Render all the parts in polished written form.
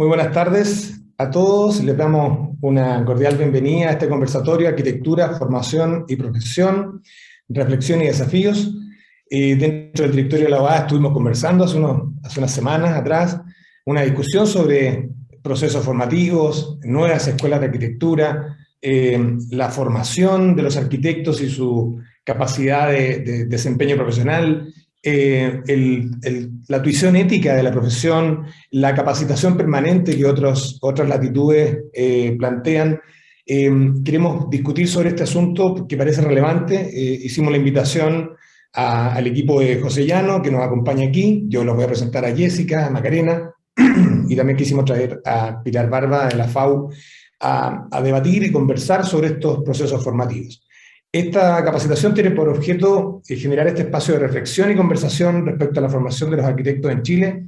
Muy buenas tardes a todos. Les damos una cordial bienvenida a este conversatorio Arquitectura, Formación y Profesión, Reflexión y Desafíos. Dentro del directorio de la UAA estuvimos conversando hace unas semanas atrás una discusión sobre procesos formativos, nuevas escuelas de arquitectura, la formación de los arquitectos y su capacidad de desempeño profesional, la tuición ética de la profesión, la capacitación permanente que otras latitudes plantean. Queremos discutir sobre este asunto que parece relevante. Hicimos la invitación al equipo de José Llano, que nos acompaña aquí. Yo los voy a presentar a Jessica, a Macarena, y también quisimos traer a Pilar Barba de la FAU a debatir y conversar sobre estos procesos formativos. Esta capacitación tiene por objeto generar este espacio de reflexión y conversación respecto a la formación de los arquitectos en Chile,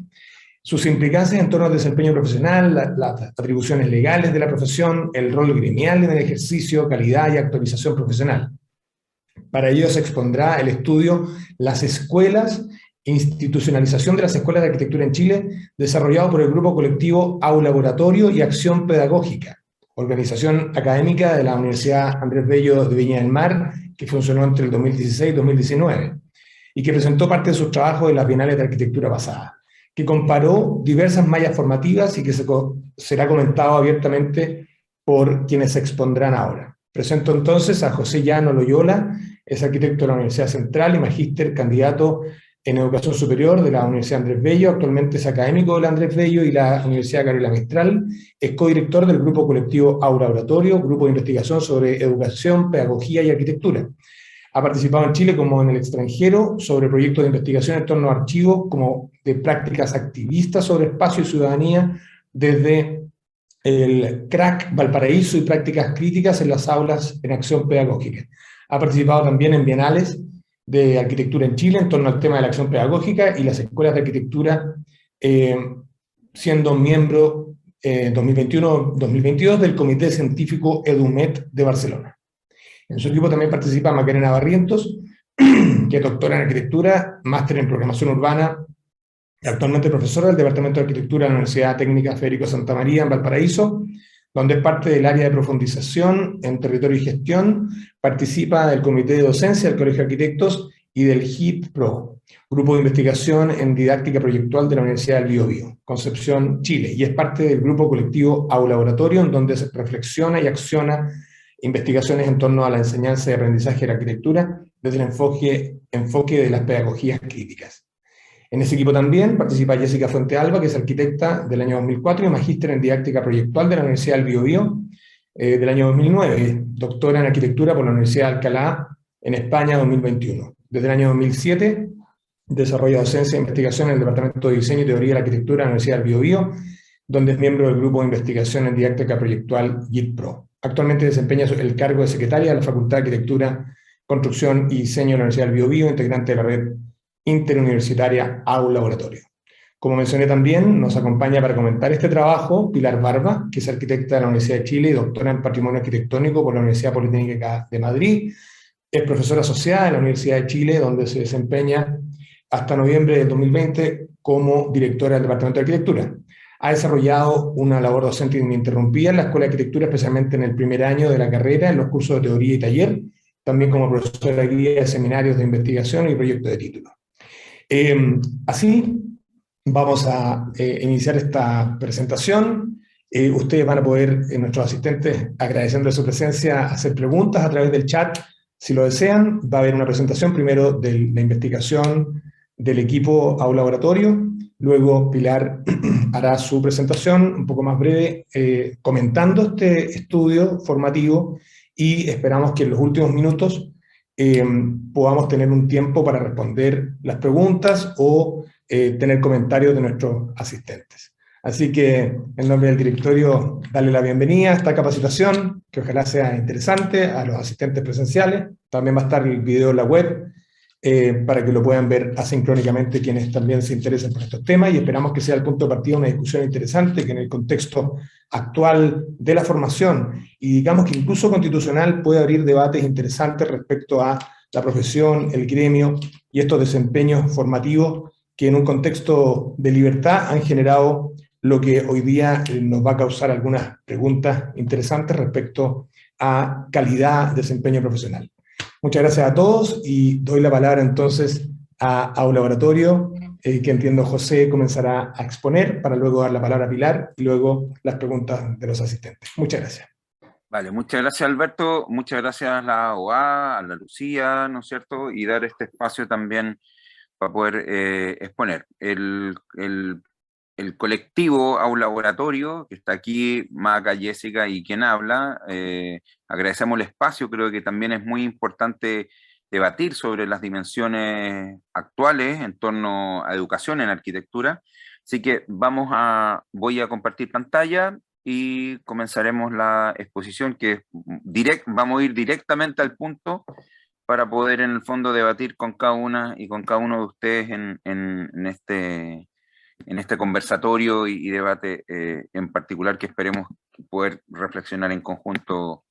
sus implicancias en torno al desempeño profesional, las atribuciones legales de la profesión, el rol gremial en el ejercicio, calidad y actualización profesional. Para ello se expondrá el estudio Las escuelas, institucionalización de las escuelas de arquitectura en Chile, desarrollado por el grupo colectivo Aula Laboratorio y Acción Pedagógica, organización académica de la Universidad Andrés Bello de Viña del Mar, que funcionó entre el 2016 y 2019, y que presentó parte de sus trabajos en las bienales de arquitectura pasadas, que comparó diversas mallas formativas y que será comentado abiertamente por quienes se expondrán ahora. Presento entonces a José Llano Loyola, es arquitecto de la Universidad Central y magíster candidato en Educación Superior de la Universidad Andrés Bello, actualmente es académico de la Andrés Bello y la Universidad Carola Mistral, es codirector del grupo colectivo Aula Laboratorio, grupo de investigación sobre educación, pedagogía y arquitectura. Ha participado en Chile como en el extranjero sobre proyectos de investigación en torno a archivos como de prácticas activistas sobre espacio y ciudadanía desde el CRAC Valparaíso y prácticas críticas en las aulas en acción pedagógica. Ha participado también en bienales de arquitectura en Chile en torno al tema de la acción pedagógica y las escuelas de arquitectura, siendo miembro 2021-2022 del Comité Científico EduMet de Barcelona. En su equipo también participa Macarena Barrientos, que es doctora en arquitectura, máster en programación urbana, actualmente profesora del Departamento de Arquitectura de la Universidad Técnica Federico Santa María en Valparaíso, donde es parte del área de profundización en territorio y gestión, participa del Comité de Docencia del Colegio de Arquitectos y del HIT-PRO, Grupo de Investigación en Didáctica Proyectual de la Universidad del Biobío, Concepción, Chile, y es parte del grupo colectivo Aula Laboratorio, en donde se reflexiona y acciona investigaciones en torno a la enseñanza y aprendizaje de la arquitectura desde el enfoque de las pedagogías críticas. En ese equipo también participa Jessica Fuentealba, que es arquitecta del año 2004 y magíster en didáctica proyectual de la Universidad del Biobío del año 2009, doctora en arquitectura por la Universidad de Alcalá en España 2021. Desde el año 2007 desarrolla docencia e investigación en el Departamento de Diseño y Teoría de la Arquitectura de la Universidad del Biobío, donde es miembro del grupo de investigación en didáctica proyectual GIT-PRO. Actualmente desempeña el cargo de secretaria de la Facultad de Arquitectura, Construcción y Diseño de la Universidad del Biobío, integrante de la red interuniversitaria Aula Laboratorio. Como mencioné también, nos acompaña para comentar este trabajo Pilar Barba, que es arquitecta de la Universidad de Chile y doctora en Patrimonio Arquitectónico por la Universidad Politécnica de Madrid. Es profesora asociada en la Universidad de Chile, donde se desempeña hasta noviembre del 2020 como directora del Departamento de Arquitectura. Ha desarrollado una labor docente ininterrumpida en la Escuela de Arquitectura, especialmente en el primer año de la carrera, en los cursos de teoría y taller, también como profesora guía de seminarios de investigación y proyectos de título. Así vamos a iniciar esta presentación. Ustedes van a poder, nuestros asistentes, agradeciendo su presencia, hacer preguntas a través del chat, si lo desean. Va a haber una presentación primero de la investigación del equipo Aula Laboratorio, luego Pilar hará su presentación un poco más breve, comentando este estudio formativo, y esperamos que en los últimos minutos podamos tener un tiempo para responder las preguntas o tener comentarios de nuestros asistentes. Así que, en nombre del directorio, darle la bienvenida a esta capacitación, que ojalá sea interesante, a los asistentes presenciales. También va a estar el video en la web, para que lo puedan ver asincrónicamente quienes también se interesen por estos temas, y esperamos que sea el punto de partida una discusión interesante que en el contexto actual de la formación, y digamos que incluso constitucional, puede abrir debates interesantes respecto a la profesión, el gremio y estos desempeños formativos que en un contexto de libertad han generado lo que hoy día nos va a causar algunas preguntas interesantes respecto a calidad de desempeño profesional. Muchas gracias a todos y doy la palabra entonces a un laboratorio que entiendo José comenzará a exponer para luego dar la palabra a Pilar y luego las preguntas de los asistentes. Muchas gracias. Vale, muchas gracias Alberto, muchas gracias a la OA, a la Lucía, ¿no es cierto? Y dar este espacio también para poder exponer. El colectivo a un laboratorio, que está aquí, Maca, Jessica y quien habla, agradecemos el espacio, creo que también es muy importante debatir sobre las dimensiones actuales en torno a educación en arquitectura. Así que voy a compartir pantalla y comenzaremos la exposición que vamos a ir directamente al punto para poder en el fondo debatir con cada una y con cada uno de ustedes en este conversatorio y debate en particular que esperemos poder reflexionar en conjunto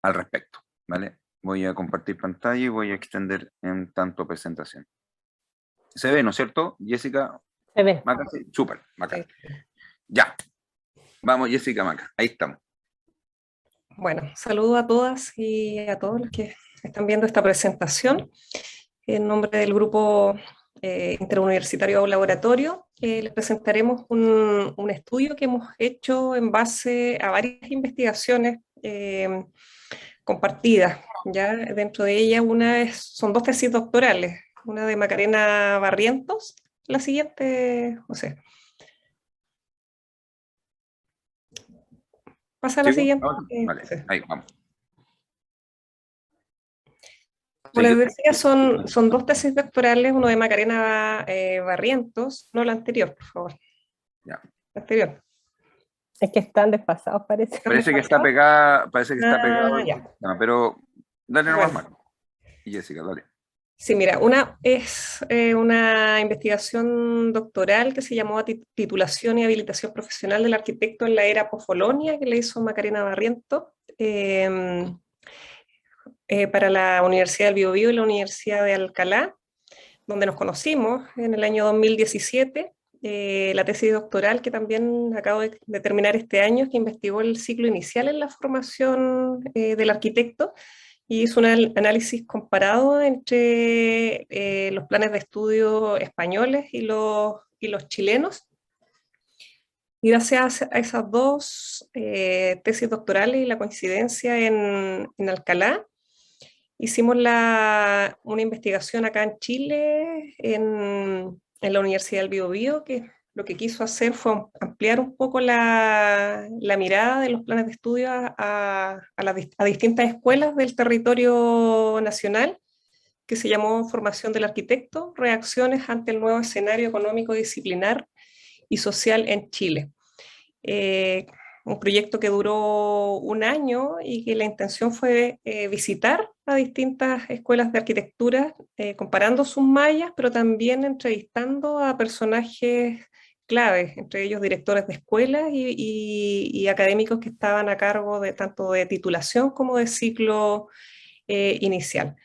al respecto, ¿vale? Voy a compartir pantalla y voy a extender en tanto presentación. ¿Se ve, no es cierto, Jessica? Se ve. Maca, sí, súper, Maca. Sí. Ya, vamos Jessica, Maca, ahí estamos. Bueno, saludo a todas y a todos los que están viendo esta presentación. En nombre del grupo interuniversitario laboratorio, les presentaremos un estudio que hemos hecho en base a varias investigaciones compartidas. ¿Ya? Dentro de ellas son 2 tesis doctorales, una de Macarena Barrientos, la siguiente, José. Pasa a la siguiente. Vale, ahí vamos. Como les decía, son 2 tesis doctorales, uno de Macarena Barrientos, no la anterior, por favor. Ya. La anterior. Es que están desfasados, parece. Parece que está pegada, está pegado. Ya. No, pero dale nomás, Bueno. Maca. Y Jessica, dale. Sí, mira, una es una investigación doctoral que se llamó Titulación y Habilitación Profesional del Arquitecto en la Era Post-Bolonia, que le hizo Macarena Barrientos, para la Universidad del Biobío y la Universidad de Alcalá, donde nos conocimos en el año 2017. La tesis doctoral que también acabo de terminar este año, que investigó el ciclo inicial en la formación del arquitecto, y hizo un análisis comparado entre los planes de estudio españoles y los chilenos. Y gracias a esas 2 tesis doctorales y la coincidencia en Alcalá, hicimos una investigación acá en Chile, en la Universidad del Biobío, que lo que quiso hacer fue ampliar un poco la mirada de los planes de estudio a distintas escuelas del territorio nacional, que se llamó Formación del Arquitecto, reacciones ante el nuevo escenario económico, disciplinar y social en Chile. Un proyecto que duró un año y que la intención fue visitar a distintas escuelas de arquitectura, comparando sus mallas, pero también entrevistando a personajes claves, entre ellos directores de escuelas y académicos que estaban a cargo de tanto de titulación como de ciclo inicial.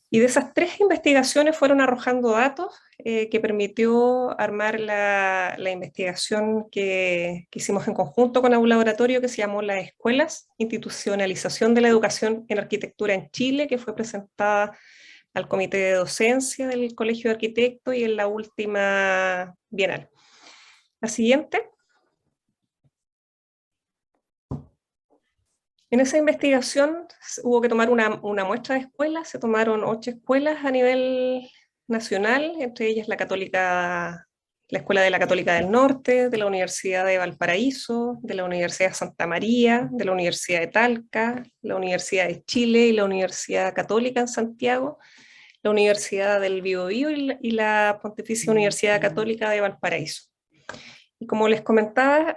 Y de esas 3 investigaciones fueron arrojando datos que permitió armar la investigación que hicimos en conjunto con un laboratorio que se llamó Las Escuelas, Institucionalización de la Educación en Arquitectura en Chile, que fue presentada al Comité de Docencia del Colegio de Arquitectos y en la última bienal. La siguiente. En esa investigación hubo que tomar una muestra de escuelas, se tomaron 8 escuelas a nivel nacional, entre ellas la Escuela de la Católica del Norte, de la Universidad de Valparaíso, de la Universidad de Santa María, de la Universidad de Talca, la Universidad de Chile y la Universidad Católica en Santiago, la Universidad del Biobío y la Pontificia Universidad Católica de Valparaíso. Y como les comentaba,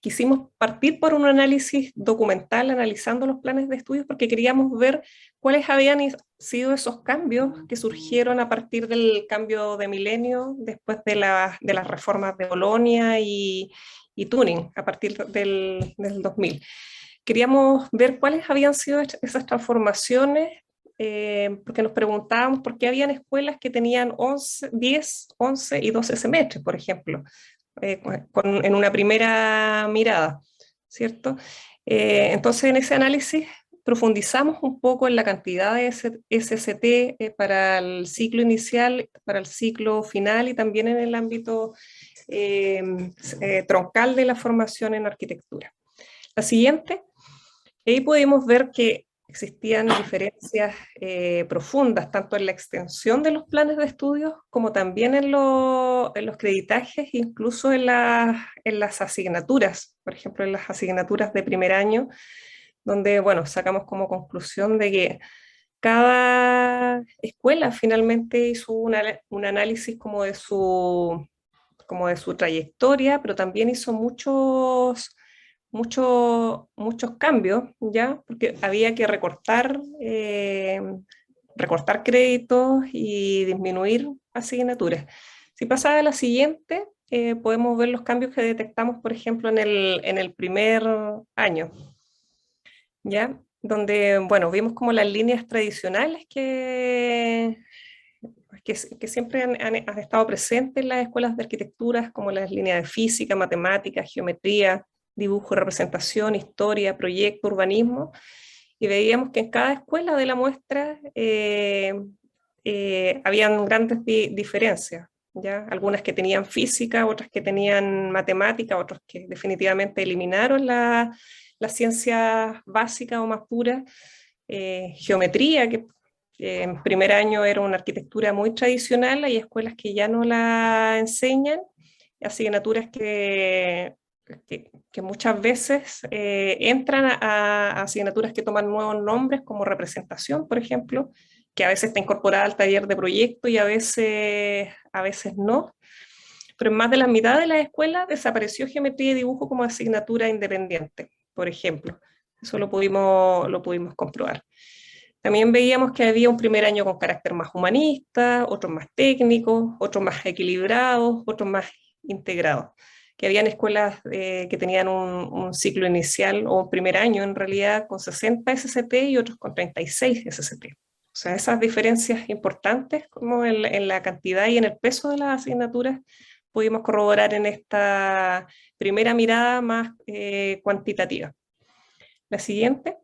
quisimos partir por un análisis documental, analizando los planes de estudios, porque queríamos ver cuáles habían sido esos cambios que surgieron a partir del cambio de milenio, después de las reformas de Bolonia y Turing, a partir del 2000. Queríamos ver cuáles habían sido esas transformaciones porque nos preguntábamos por qué habían escuelas que tenían 10, 11 y 12 semestres, por ejemplo, en una primera mirada, ¿cierto? Entonces, en ese análisis profundizamos un poco en la cantidad de SST para el ciclo inicial, para el ciclo final y también en el ámbito troncal de la formación en arquitectura. La siguiente, ahí pudimos ver que existían diferencias profundas, tanto en la extensión de los planes de estudios, como también en los creditajes, incluso en las asignaturas, por ejemplo, en las asignaturas de primer año, donde, bueno, sacamos como conclusión de que cada escuela finalmente hizo un análisis como de su trayectoria, pero también hizo muchos cambios, ¿ya? Porque había que recortar créditos y disminuir asignaturas. Si pasa a la siguiente, podemos ver los cambios que detectamos, por ejemplo, en el primer año, ¿ya? Donde, bueno, vimos como las líneas tradicionales que siempre han estado presentes en las escuelas de arquitectura, como las líneas de física, matemáticas, geometría, dibujo, representación, historia, proyecto, urbanismo, y veíamos que en cada escuela de la muestra habían grandes diferencias, ¿ya? Algunas que tenían física, otras que tenían matemática, otros que definitivamente eliminaron las ciencias básicas o más puras, geometría, que en primer año era una arquitectura muy tradicional, hay escuelas que ya no la enseñan, asignaturas que muchas veces entran a asignaturas que toman nuevos nombres, como representación, por ejemplo, que a veces está incorporada al taller de proyecto y a veces no. Pero en más de la mitad de las escuelas desapareció geometría y dibujo como asignatura independiente, por ejemplo. Eso lo pudimos comprobar. También veíamos que había un primer año con carácter más humanista, otros más técnicos, otros más equilibrados, otros más integrados. Que habían escuelas que tenían un ciclo inicial o un primer año en realidad con 60 SST y otros con 36 SST. O sea, esas diferencias importantes como en la cantidad y en el peso de las asignaturas pudimos corroborar en esta primera mirada más cuantitativa. La siguiente.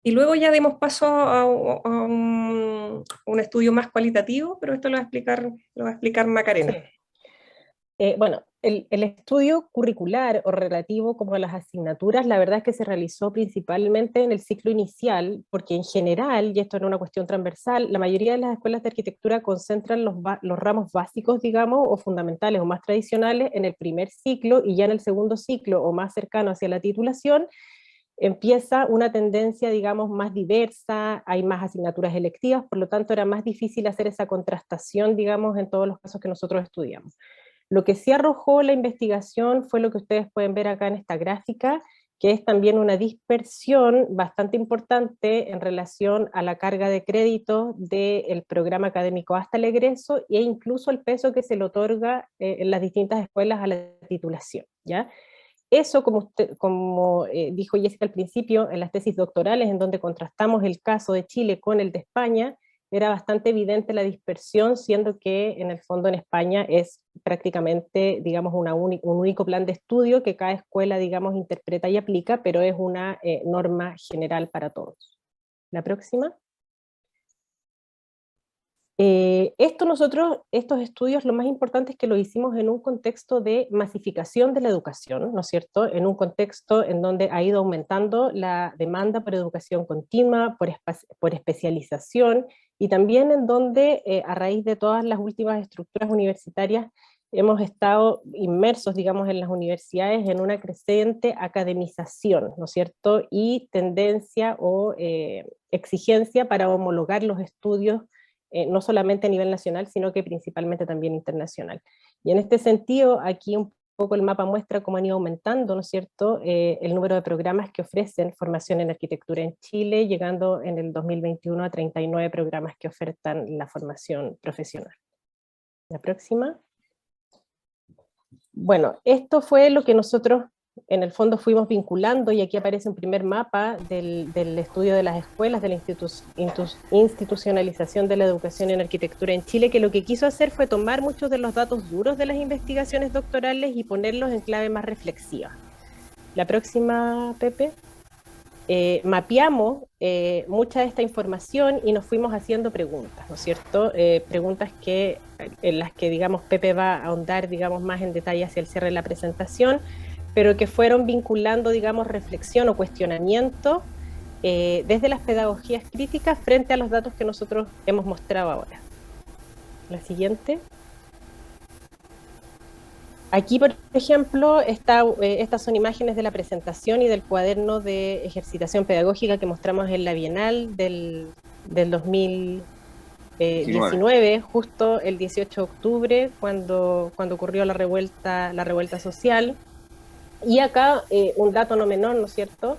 Y luego ya dimos paso a un estudio más cualitativo, pero esto lo va a explicar Macarena. Sí. Bueno, el estudio curricular o relativo como a las asignaturas, la verdad es que se realizó principalmente en el ciclo inicial, porque en general, y esto no es una cuestión transversal, la mayoría de las escuelas de arquitectura concentran los ramos básicos, digamos, o fundamentales o más tradicionales en el primer ciclo, y ya en el segundo ciclo o más cercano hacia la titulación, empieza una tendencia, digamos, más diversa, hay más asignaturas electivas, por lo tanto era más difícil hacer esa contrastación, digamos, en todos los casos que nosotros estudiamos. Lo que sí arrojó la investigación fue lo que ustedes pueden ver acá en esta gráfica, que es también una dispersión bastante importante en relación a la carga de crédito del programa académico hasta el egreso, e incluso el peso que se le otorga en las distintas escuelas a la titulación, ¿ya? Eso, como dijo Jessica al principio, en las tesis doctorales, en donde contrastamos el caso de Chile con el de España, era bastante evidente la dispersión, siendo que en el fondo en España es prácticamente, digamos, un único plan de estudio que cada escuela, digamos, interpreta y aplica, pero es una norma general para todos. La próxima. Estos estudios, lo más importante es que lo hicimos en un contexto de masificación de la educación, ¿no es cierto? En un contexto en donde ha ido aumentando la demanda por educación continua, por especialización, y también en donde, a raíz de todas las últimas estructuras universitarias, hemos estado inmersos, digamos, en las universidades en una creciente academización, ¿no es cierto? Y tendencia o exigencia para homologar los estudios no solamente a nivel nacional, sino que principalmente también internacional. Y en este sentido, aquí un poco el mapa muestra cómo han ido aumentando, ¿no es cierto?, el número de programas que ofrecen formación en arquitectura en Chile, llegando en el 2021 a 39 programas que ofertan la formación profesional. La próxima. Bueno, esto fue lo que nosotros en el fondo fuimos vinculando, y aquí aparece un primer mapa del estudio de las escuelas, de la institucionalización de la educación en arquitectura en Chile, que lo que quiso hacer fue tomar muchos de los datos duros de las investigaciones doctorales y ponerlos en clave más reflexiva. La próxima, Pepe. Mapeamos mucha de esta información y nos fuimos haciendo preguntas, ¿no es cierto? Preguntas en las que, digamos, Pepe va a ahondar, digamos, más en detalle hacia el cierre de la presentación, pero que fueron vinculando, digamos, reflexión o cuestionamiento desde las pedagogías críticas frente a los datos que nosotros hemos mostrado ahora. La siguiente. Aquí, por ejemplo, estas son imágenes de la presentación y del cuaderno de ejercitación pedagógica que mostramos en la Bienal del 2019, justo el 18 de octubre, cuando ocurrió la revuelta social. Y acá un dato no menor, ¿no es cierto?,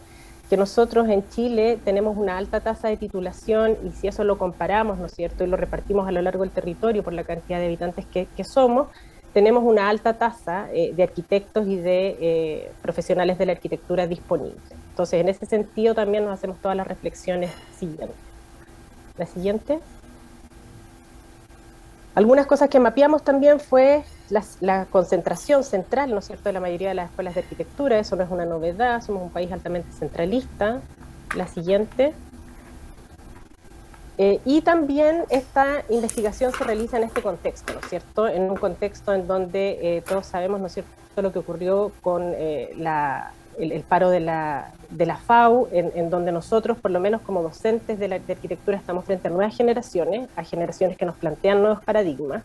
que nosotros en Chile tenemos una alta tasa de titulación, y si eso lo comparamos, ¿no es cierto?, y lo repartimos a lo largo del territorio por la cantidad de habitantes que somos, tenemos una alta tasa de arquitectos y de profesionales de la arquitectura disponibles. Entonces, en ese sentido también nos hacemos todas las reflexiones siguientes. La siguiente. Algunas cosas que mapeamos también fue la concentración central, ¿no es cierto?, de la mayoría de las escuelas de arquitectura. Eso no es una novedad, somos un país altamente centralista. La siguiente. Y también esta investigación se realiza en este contexto, ¿no es cierto?, en un contexto en donde todos sabemos, ¿no es cierto?, lo que ocurrió con el paro de la FAU, en donde nosotros, por lo menos como docentes de arquitectura, estamos frente a nuevas generaciones, a generaciones que nos plantean nuevos paradigmas,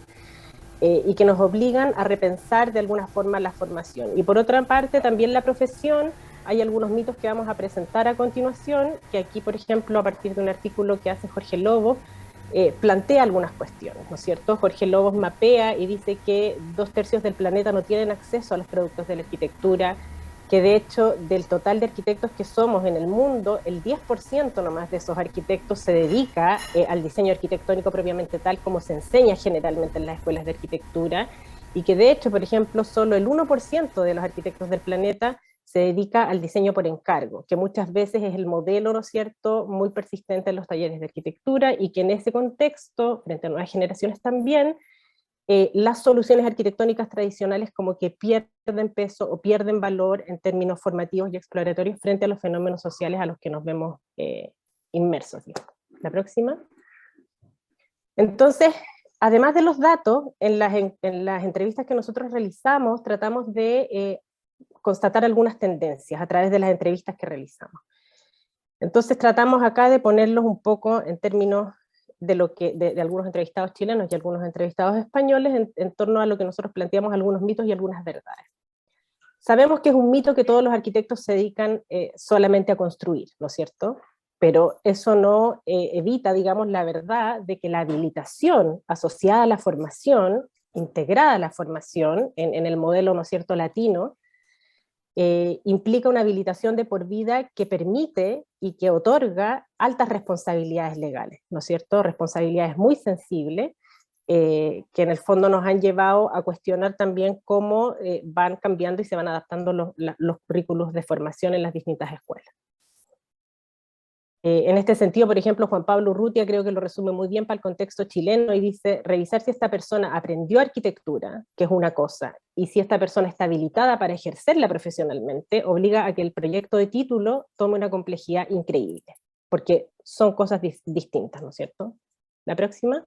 y que nos obligan a repensar de alguna forma la formación. Y por otra parte, también la profesión. Hay algunos mitos que vamos a presentar a continuación, que aquí, por ejemplo, a partir de un artículo que hace Jorge Lobos, plantea algunas cuestiones, ¿no es cierto? Jorge Lobos mapea y dice que 2/3 del planeta no tienen acceso a los productos de la arquitectura, que de hecho del total de arquitectos que somos en el mundo, el 10% nomás de esos arquitectos se dedica al diseño arquitectónico propiamente tal como se enseña generalmente en las escuelas de arquitectura, y que de hecho, por ejemplo, solo el 1% de los arquitectos del planeta se dedica al diseño por encargo, que muchas veces es el modelo, ¿no es cierto?, muy persistente en los talleres de arquitectura, y que en ese contexto, frente a nuevas generaciones también, las soluciones arquitectónicas tradicionales como que pierden peso o pierden valor en términos formativos y exploratorios frente a los fenómenos sociales a los que nos vemos inmersos. La próxima. Entonces, además de los datos, en las entrevistas que nosotros realizamos, tratamos de constatar algunas tendencias a través de las entrevistas que realizamos. Entonces tratamos acá de ponerlos un poco en términos de algunos entrevistados chilenos y algunos entrevistados españoles en torno a lo que nosotros planteamos, algunos mitos y algunas verdades. Sabemos que es un mito que todos los arquitectos se dedican solamente a construir, ¿no es cierto? Pero eso no evita, digamos, la verdad de que la habilitación asociada a la formación, integrada a la formación, en el modelo, ¿no es cierto?, latino, implica una habilitación de por vida que permite y que otorga altas responsabilidades legales, ¿no es cierto? Responsabilidades muy sensibles, que en el fondo nos han llevado a cuestionar también cómo van cambiando y se van adaptando los currículos de formación en las distintas escuelas. En este sentido, por ejemplo, Juan Pablo Urrutia creo que lo resume muy bien para el contexto chileno y dice, revisar si esta persona aprendió arquitectura, que es una cosa, y si esta persona está habilitada para ejercerla profesionalmente, obliga a que el proyecto de título tome una complejidad increíble, porque son cosas distintas, ¿no es cierto? La próxima.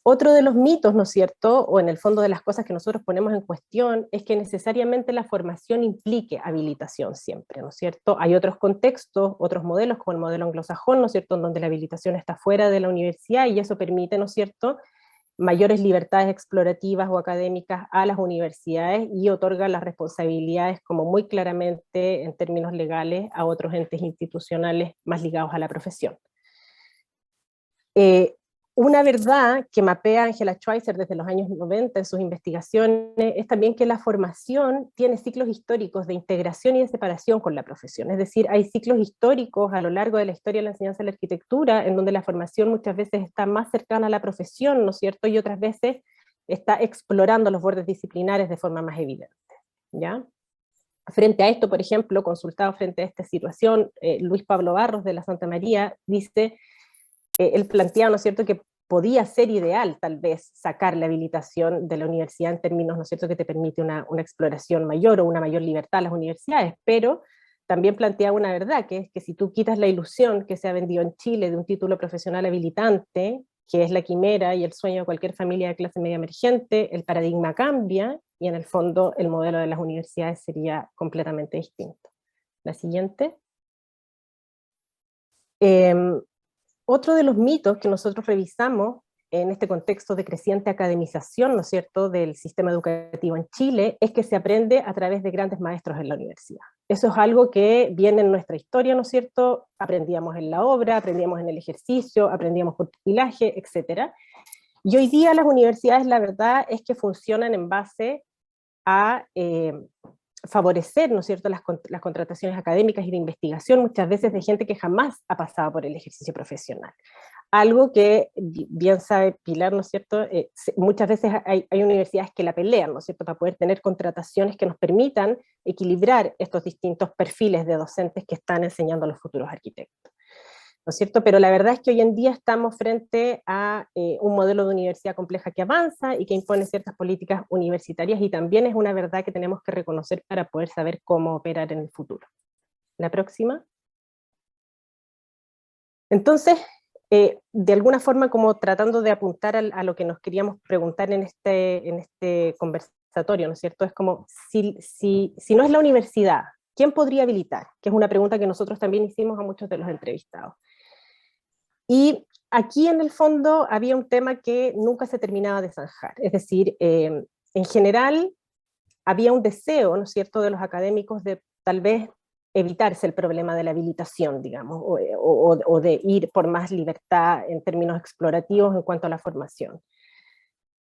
Otro de los mitos, ¿no es cierto?, o en el fondo de las cosas que nosotros ponemos en cuestión, es que necesariamente la formación implique habilitación siempre, ¿no es cierto? Hay otros contextos, otros modelos, como el modelo anglosajón, ¿no es cierto?, en donde la habilitación está fuera de la universidad, y eso permite, ¿no es cierto?, mayores libertades explorativas o académicas a las universidades, y otorga las responsabilidades como muy claramente, en términos legales, a otros entes institucionales más ligados a la profesión. Una verdad que mapea Angela Schweitzer desde los años 90 en sus investigaciones es también que la formación tiene ciclos históricos de integración y de separación con la profesión. Es decir, hay ciclos históricos a lo largo de la historia de la enseñanza de la arquitectura en donde la formación muchas veces está más cercana a la profesión, ¿no es cierto?, y otras veces está explorando los bordes disciplinares de forma más evidente. ¿ya? Frente a esto, por ejemplo, consultado frente a esta situación, Luis Pablo Barros de la Santa María dice, él plantea, ¿no es cierto?, que podía ser ideal tal vez sacar la habilitación de la universidad en términos, ¿no es cierto?, que te permite una exploración mayor o una mayor libertad a las universidades, pero también plantea una verdad, que es que si tú quitas la ilusión que se ha vendido en Chile de un título profesional habilitante, que es la quimera y el sueño de cualquier familia de clase media emergente, el paradigma cambia y en el fondo el modelo de las universidades sería completamente distinto. La siguiente. Otro de los mitos que nosotros revisamos en este contexto de creciente academización, ¿no es cierto?, del sistema educativo en Chile, es que se aprende a través de grandes maestros en la universidad. Eso es algo que viene en nuestra historia, ¿no es cierto? Aprendíamos en la obra, aprendíamos en el ejercicio, aprendíamos por pupilaje, etc. Y hoy día las universidades, la verdad, es que funcionan en base a favorecer, ¿no es cierto?, las contrataciones académicas y de investigación, muchas veces de gente que jamás ha pasado por el ejercicio profesional. Algo que bien sabe Pilar, ¿no es cierto?, muchas veces hay universidades que la pelean, ¿no es cierto?, para poder tener contrataciones que nos permitan equilibrar estos distintos perfiles de docentes que están enseñando a los futuros arquitectos, ¿no es cierto? Pero la verdad es que hoy en día estamos frente a un modelo de universidad compleja que avanza y que impone ciertas políticas universitarias, y también es una verdad que tenemos que reconocer para poder saber cómo operar en el futuro. La próxima. Entonces, de alguna forma, como tratando de apuntar a lo que nos queríamos preguntar en este conversatorio, ¿no es cierto? Es como, si no es la universidad, ¿quién podría habilitar? Que es una pregunta que nosotros también hicimos a muchos de los entrevistados. Y aquí en el fondo había un tema que nunca se terminaba de zanjar, es decir, en general había un deseo, ¿no es cierto?, de los académicos de tal vez evitarse el problema de la habilitación, digamos, o de ir por más libertad en términos explorativos en cuanto a la formación.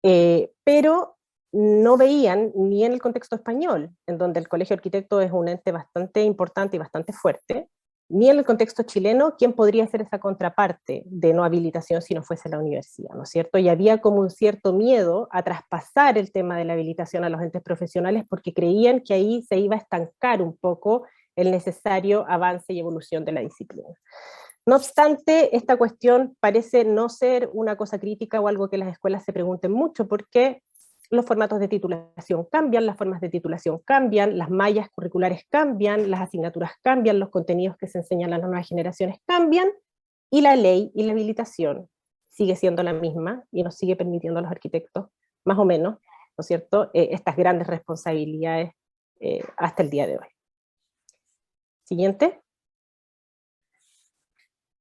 Pero no veían, ni en el contexto español, en donde el Colegio de Arquitectos es un ente bastante importante y bastante fuerte, ni en el contexto chileno, quién podría ser esa contraparte de no habilitación si no fuese la universidad, ¿no es cierto? Y había como un cierto miedo a traspasar el tema de la habilitación a los entes profesionales porque creían que ahí se iba a estancar un poco el necesario avance y evolución de la disciplina. No obstante, esta cuestión parece no ser una cosa crítica o algo que las escuelas se pregunten mucho, porque los formatos de titulación cambian, las formas de titulación cambian, las mallas curriculares cambian, las asignaturas cambian, los contenidos que se enseñan a las nuevas generaciones cambian, y la ley y la habilitación sigue siendo la misma y nos sigue permitiendo a los arquitectos, más o menos, ¿no es cierto?, estas grandes responsabilidades hasta el día de hoy. Siguiente.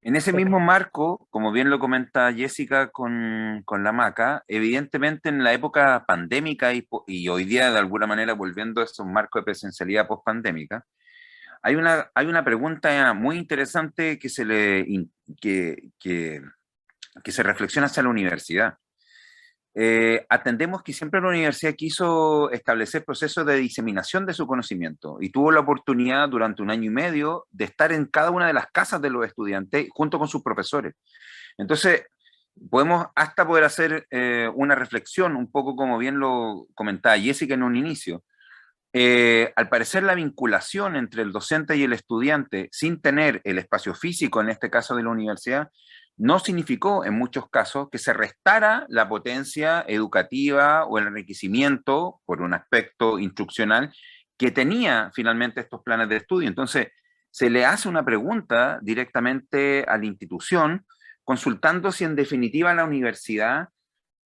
En ese mismo marco, como bien lo comenta Jessica con la MACA, evidentemente en la época pandémica y hoy día de alguna manera volviendo a esos marcos de presencialidad post-pandémica, hay una pregunta muy interesante que se reflexiona hacia la universidad. Atendemos que siempre la universidad quiso establecer procesos de diseminación de su conocimiento y tuvo la oportunidad durante 1 año y medio de estar en cada una de las casas de los estudiantes junto con sus profesores. Entonces, podemos hasta poder hacer una reflexión, un poco como bien lo comentaba Jessica en un inicio. Al parecer la vinculación entre el docente y el estudiante sin tener el espacio físico, en este caso de la universidad, no significó en muchos casos que se restara la potencia educativa o el enriquecimiento por un aspecto instruccional que tenía finalmente estos planes de estudio. Entonces, se le hace una pregunta directamente a la institución consultando si en definitiva la universidad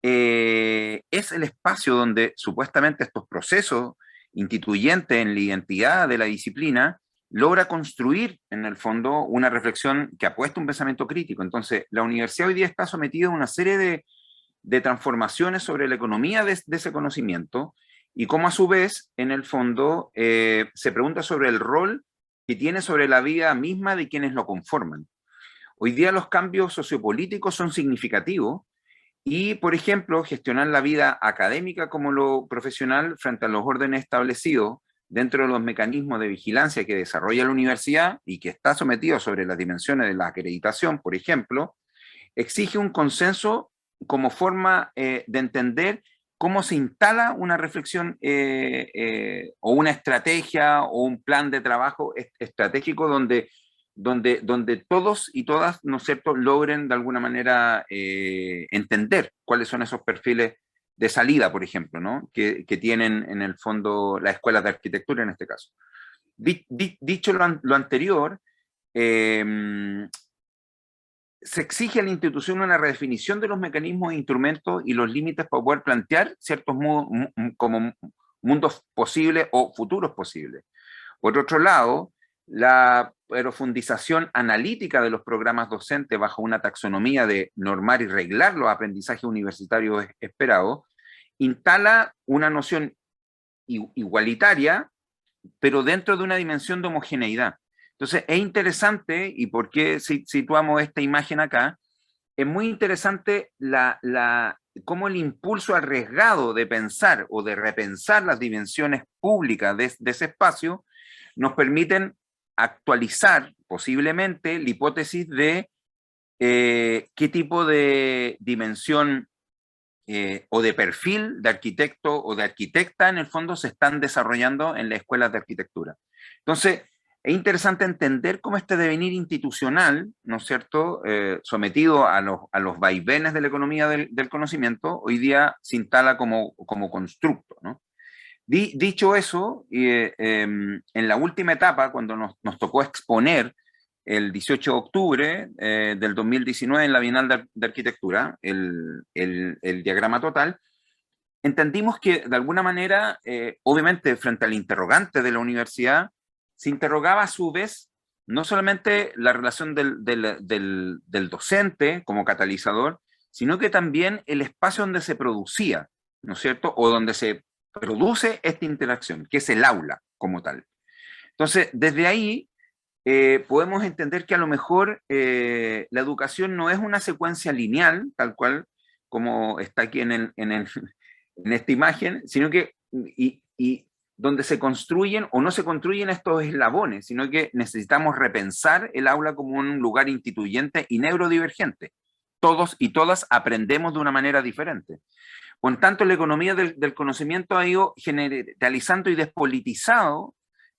es el espacio donde supuestamente estos procesos instituyentes en la identidad de la disciplina logra construir en el fondo una reflexión que apuesta un pensamiento crítico. Entonces, la universidad hoy día está sometida a una serie de transformaciones sobre la economía de ese conocimiento y cómo a su vez, en el fondo, se pregunta sobre el rol que tiene sobre la vida misma de quienes lo conforman. Hoy día los cambios sociopolíticos son significativos y, por ejemplo, gestionar la vida académica como lo profesional frente a los órdenes establecidos dentro de los mecanismos de vigilancia que desarrolla la universidad y que está sometido sobre las dimensiones de la acreditación, por ejemplo, exige un consenso como forma de entender cómo se instala una reflexión o una estrategia o un plan de trabajo estratégico donde todos y todas, ¿no es cierto?, logren de alguna manera entender cuáles son esos perfiles de salida, por ejemplo, ¿no?, que tienen en el fondo las escuelas de arquitectura en este caso. Dicho lo anterior, se exige a la institución una redefinición de los mecanismos e instrumentos y los límites para poder plantear ciertos como mundos posibles o futuros posibles. Por otro lado, la profundización analítica de los programas docentes bajo una taxonomía de normar y reglar los aprendizajes universitarios esperados, instala una noción igualitaria, pero dentro de una dimensión de homogeneidad. Entonces, es interesante, y por qué situamos esta imagen acá, es muy interesante cómo el impulso arriesgado de pensar o de repensar las dimensiones públicas de ese espacio nos permiten actualizar posiblemente la hipótesis de qué tipo de dimensión o de perfil de arquitecto o de arquitecta en el fondo se están desarrollando en las escuelas de arquitectura. Entonces, es interesante entender cómo este devenir institucional, ¿no es cierto?, sometido a los vaivenes de la economía del conocimiento, hoy día se instala como constructo, ¿no? Dicho eso, en la última etapa, cuando nos tocó exponer el 18 de octubre del 2019 en la Bienal de Arquitectura, el diagrama total, entendimos que de alguna manera, obviamente frente al interrogante de la universidad, se interrogaba a su vez no solamente la relación del docente como catalizador, sino que también el espacio donde se producía, ¿no es cierto?, o donde se produce esta interacción, que es el aula como tal. Entonces, desde ahí podemos entender que a lo mejor la educación no es una secuencia lineal, tal cual como está aquí en esta imagen, sino que y donde se construyen o no se construyen estos eslabones, sino que necesitamos repensar el aula como un lugar instituyente y neurodivergente. Todos y todas aprendemos de una manera diferente. Por tanto, la economía del conocimiento ha ido generalizando y despolitizado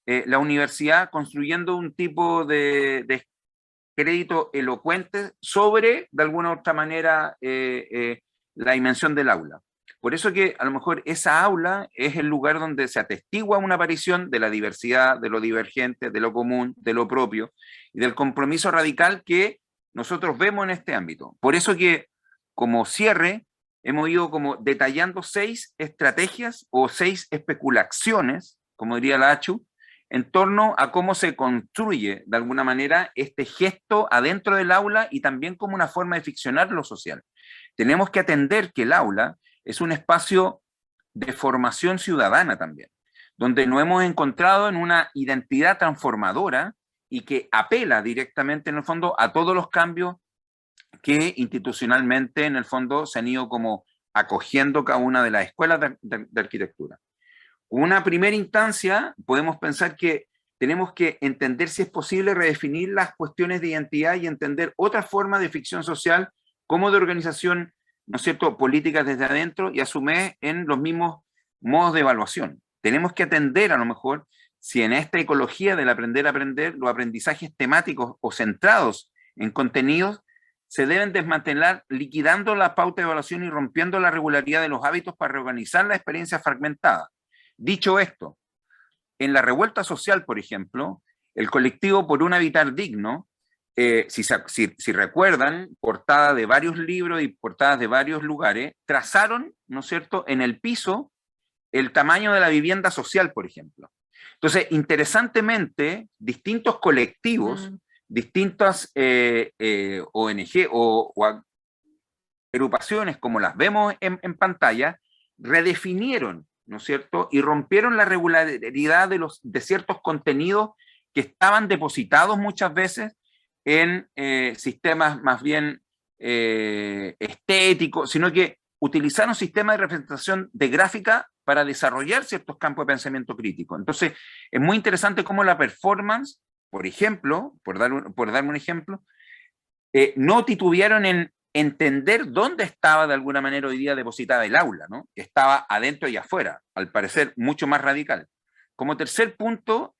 la universidad, construyendo un tipo de crédito elocuente sobre, de alguna u otra manera, la dimensión del aula. Por eso que a lo mejor esa aula es el lugar donde se atestigua una aparición de la diversidad, de lo divergente, de lo común, de lo propio, y del compromiso radical que nosotros vemos en este ámbito. Por eso que, como cierre, hemos ido como detallando 6 estrategias o 6 especulaciones, como diría la Achu, en torno a cómo se construye de alguna manera este gesto adentro del aula y también como una forma de ficcionar lo social. Tenemos que atender que el aula es un espacio de formación ciudadana también, donde nos hemos encontrado en una identidad transformadora y que apela directamente en el fondo a todos los cambios que institucionalmente en el fondo se han ido como acogiendo cada una de las escuelas de arquitectura. Una primera instancia, podemos pensar que tenemos que entender si es posible redefinir las cuestiones de identidad y entender otra forma de ficción social como de organización, ¿no es cierto?, políticas desde adentro y a su vez en los mismos modos de evaluación. Tenemos que atender a lo mejor si en esta ecología del aprender a aprender, los aprendizajes temáticos o centrados en contenidos se deben desmantelar liquidando la pauta de evaluación y rompiendo la regularidad de los hábitos para reorganizar la experiencia fragmentada. Dicho esto, en la revuelta social, por ejemplo, el colectivo Por un Habitar Digno, si recuerdan, portada de varios libros y portadas de varios lugares, trazaron, ¿no es cierto?, en el piso el tamaño de la vivienda social, por ejemplo. Entonces, interesantemente, distintos colectivos, distintas ONG o agrupaciones, como las vemos en pantalla, redefinieron, ¿no es cierto?, y rompieron la regularidad de ciertos contenidos que estaban depositados muchas veces en sistemas más bien estéticos, sino que utilizaron sistemas de representación de gráfica para desarrollar ciertos campos de pensamiento crítico. Entonces, es muy interesante cómo la performance, por ejemplo, por darme un ejemplo, no titubearon en entender dónde estaba de alguna manera hoy día depositada el aula, ¿no? Estaba adentro y afuera, al parecer mucho más radical. Como tercer punto,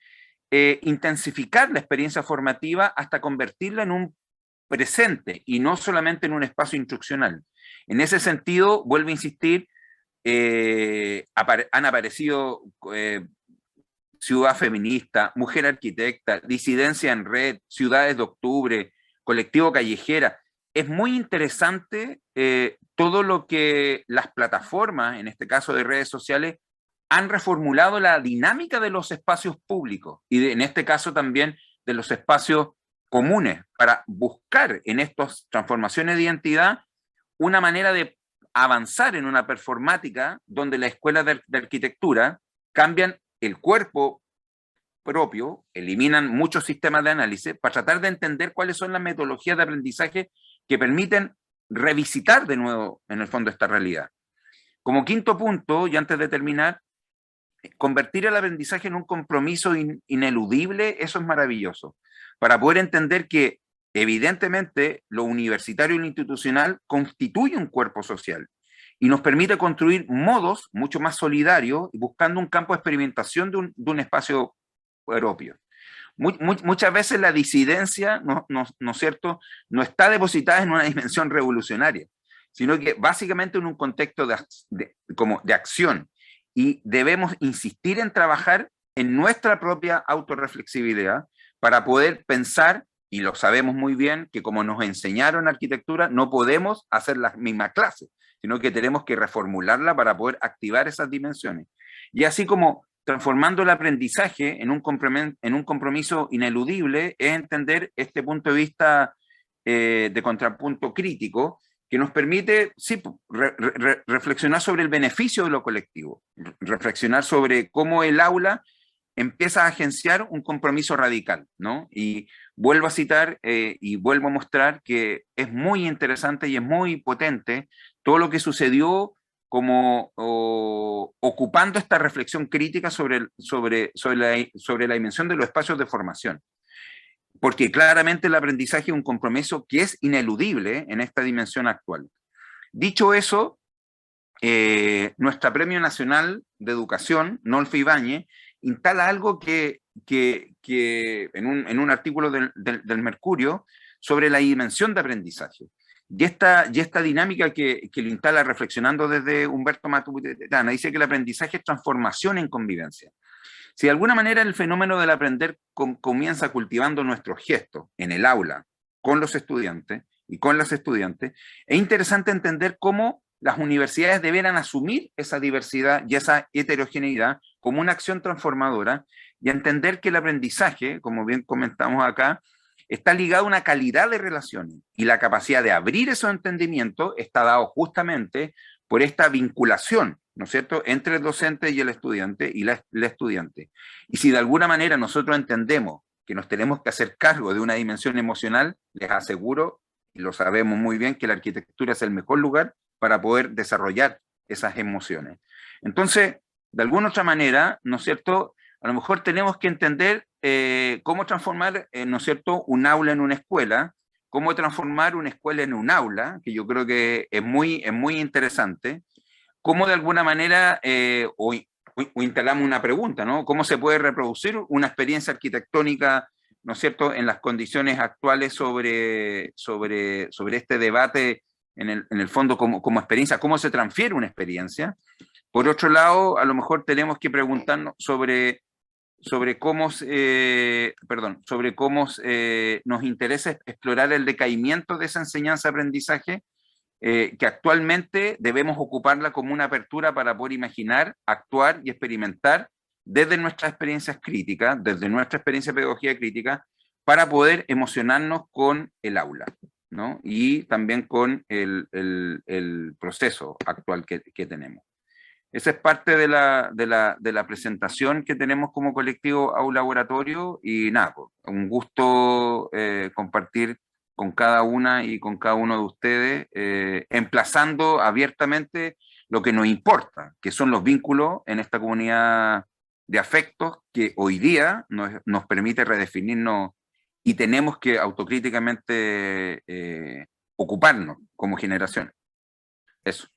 intensificar la experiencia formativa hasta convertirla en un presente y no solamente en un espacio instruccional. En ese sentido, vuelvo a insistir, han aparecido Ciudad Feminista, Mujer Arquitecta, Disidencia en Red, Ciudades de Octubre, Colectivo Callejera. Es muy interesante todo lo que las plataformas, en este caso de redes sociales, han reformulado la dinámica de los espacios públicos y en este caso también de los espacios comunes para buscar en estas transformaciones de identidad una manera de avanzar en una performática donde las escuelas de arquitectura cambian el cuerpo propio, eliminan muchos sistemas de análisis para tratar de entender cuáles son las metodologías de aprendizaje que permiten revisitar de nuevo, en el fondo, esta realidad. Como quinto punto, y antes de terminar, convertir el aprendizaje en un compromiso ineludible, eso es maravilloso, para poder entender que evidentemente lo universitario y lo institucional constituye un cuerpo social y nos permite construir modos mucho más solidarios, buscando un campo de experimentación de un espacio propio. Muchas veces la disidencia, ¿no es cierto?, no está depositada en una dimensión revolucionaria, sino que básicamente en un contexto de acción, y debemos insistir en trabajar en nuestra propia autorreflexividad para poder pensar, y lo sabemos muy bien, que como nos enseñaron arquitectura, no podemos hacer la misma clase, sino que tenemos que reformularla para poder activar esas dimensiones. Y así como transformando el aprendizaje en un compromiso ineludible, es entender este punto de vista de contrapunto crítico, que nos permite, sí, reflexionar sobre el beneficio de lo colectivo, reflexionar sobre cómo el aula empieza a agenciar un compromiso radical, ¿no? Y vuelvo a citar y vuelvo a mostrar que es muy interesante y es muy potente todo lo que sucedió como ocupando esta reflexión crítica sobre la dimensión de los espacios de formación. Porque claramente el aprendizaje es un compromiso que es ineludible en esta dimensión actual. Dicho eso, nuestra Premio Nacional de Educación, Nolfe Ibáñez, instala algo que en un artículo del Mercurio sobre la dimensión de aprendizaje. Y esta dinámica que lo instala reflexionando desde Humberto Maturana, dice que el aprendizaje es transformación en convivencia. Si de alguna manera el fenómeno del aprender comienza cultivando nuestros gestos en el aula, con los estudiantes y con las estudiantes, es interesante entender cómo las universidades deberán asumir esa diversidad y esa heterogeneidad como una acción transformadora y entender que el aprendizaje, como bien comentamos acá, está ligado a una calidad de relaciones y la capacidad de abrir esos entendimientos está dado justamente por esta vinculación, ¿no es cierto?, entre el docente y el estudiante y la estudiante. Y si de alguna manera nosotros entendemos que nos tenemos que hacer cargo de una dimensión emocional, les aseguro, y lo sabemos muy bien, que la arquitectura es el mejor lugar para poder desarrollar esas emociones. Entonces, de alguna otra manera, ¿no es cierto?, a lo mejor tenemos que entender cómo transformar, ¿no es cierto?, un aula en una escuela, cómo transformar una escuela en un aula, que yo creo que es muy interesante, cómo de alguna manera, o instalamos una pregunta, ¿no? ¿Cómo se puede reproducir una experiencia arquitectónica, ¿no es cierto?, en las condiciones actuales sobre este debate, en el fondo como experiencia, cómo se transfiere una experiencia? Por otro lado, a lo mejor tenemos que preguntarnos sobre cómo nos interesa explorar el decaimiento de esa enseñanza-aprendizaje, que actualmente debemos ocuparla como una apertura para poder imaginar, actuar y experimentar desde nuestras experiencias críticas, desde nuestra experiencia de pedagogía crítica, para poder emocionarnos con el aula, ¿no? Y también con el proceso actual que tenemos. Esa es parte de la presentación que tenemos como colectivo Aula Laboratorio, y nada, pues, un gusto compartir con cada una y con cada uno de ustedes, emplazando abiertamente lo que nos importa, que son los vínculos en esta comunidad de afectos que hoy día nos permite redefinirnos, y tenemos que autocríticamente ocuparnos como generación. Eso.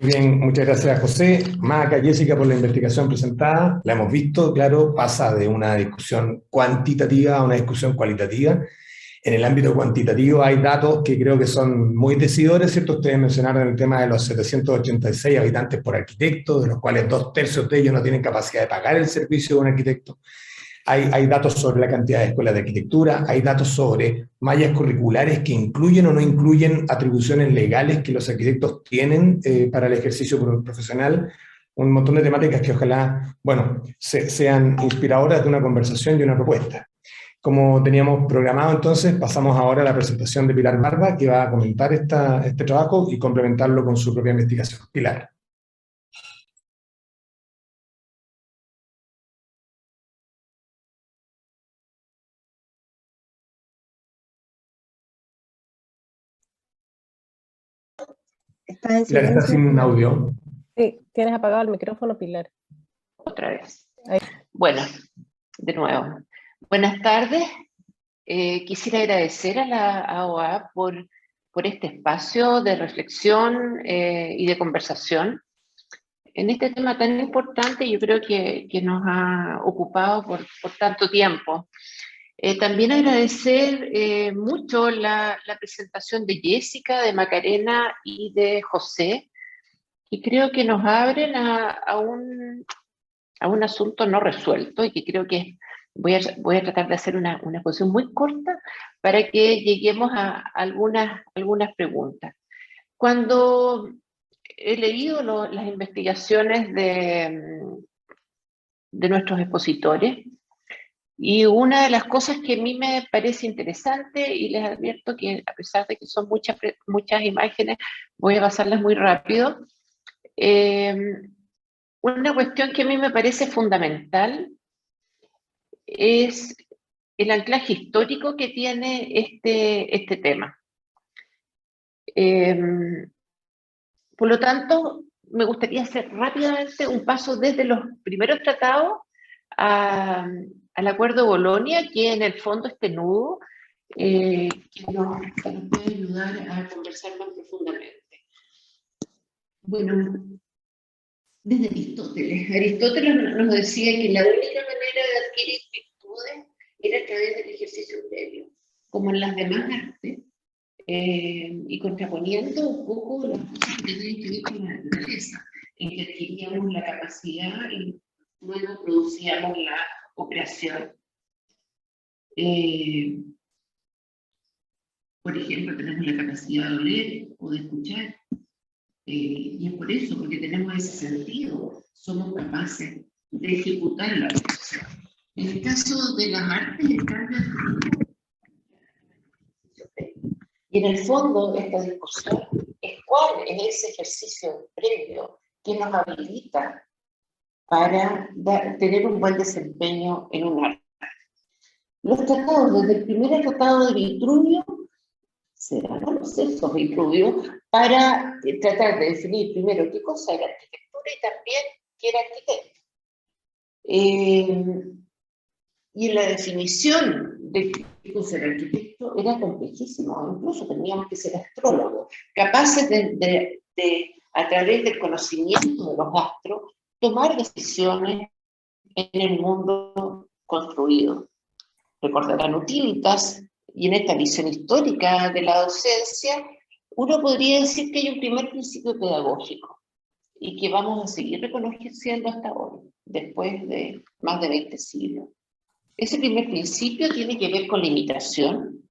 Muy bien, muchas gracias, José. Maca, Jessica, por la investigación presentada. La hemos visto, claro, pasa de una discusión cuantitativa a una discusión cualitativa. En el ámbito cuantitativo hay datos que creo que son muy decidores, ¿cierto? Ustedes mencionaron el tema de los 786 habitantes por arquitecto, de los cuales 2/3 de ellos no tienen capacidad de pagar el servicio de un arquitecto. Hay datos sobre la cantidad de escuelas de arquitectura, hay datos sobre mallas curriculares que incluyen o no incluyen atribuciones legales que los arquitectos tienen para el ejercicio profesional, un montón de temáticas que ojalá, bueno, sean inspiradoras de una conversación y una propuesta. Como teníamos programado entonces, pasamos ahora a la presentación de Pilar Barba, que va a comentar este trabajo y complementarlo con su propia investigación. Pilar. Pilar, está sin audio. Sí, tienes apagado el micrófono, Pilar. Otra vez. Ahí. Bueno, de nuevo. Buenas tardes. Quisiera agradecer a la AOA por este espacio de reflexión y de conversación en este tema tan importante. Yo creo que nos ha ocupado por tanto tiempo. También agradecer mucho la presentación de Jessica, de Macarena y de José, y creo que nos abren a un asunto no resuelto, y que creo que voy a tratar de hacer una exposición muy corta para que lleguemos a algunas preguntas. Cuando he leído las investigaciones de nuestros expositores, y una de las cosas que a mí me parece interesante, y les advierto que a pesar de que son muchas imágenes, voy a pasarlas muy rápido. Una cuestión que a mí me parece fundamental es el anclaje histórico que tiene este tema. Por lo tanto, me gustaría hacer rápidamente un paso desde los primeros tratados al Acuerdo de Bolonia, que en el fondo este nudo que nos puede ayudar a conversar más profundamente. Bueno, desde Aristóteles nos decía que la única manera de adquirir virtudes era a través del ejercicio previo, como en las demás artes, y contraponiendo un poco las cosas que tienen que ver con la naturaleza, en que adquiríamos la capacidad y luego producíamos la operación. Por ejemplo, tenemos la capacidad de oler o de escuchar. Y es por eso, porque tenemos ese sentido, somos capaces de ejecutar la operación. En el caso de las artes, el cambio y en el fondo esta discusión es cuál es ese ejercicio previo que nos habilita para tener un buen desempeño en un arte. Los tratados, desde el primer tratado de Vitruvio, serán los sexos Vitruvio, para tratar de definir primero qué cosa era arquitectura y también qué era arquitecto. Y la definición de qué cosa era arquitecto era complejísimo, incluso teníamos que ser astrólogos, capaces de a través del conocimiento de los astros, tomar decisiones en el mundo construido. Recordarán Utilitas, y en esta visión histórica de la docencia, uno podría decir que hay un primer principio pedagógico, y que vamos a seguir reconociendo hasta hoy, después de más de 20 siglos. Ese primer principio tiene que ver con la imitación,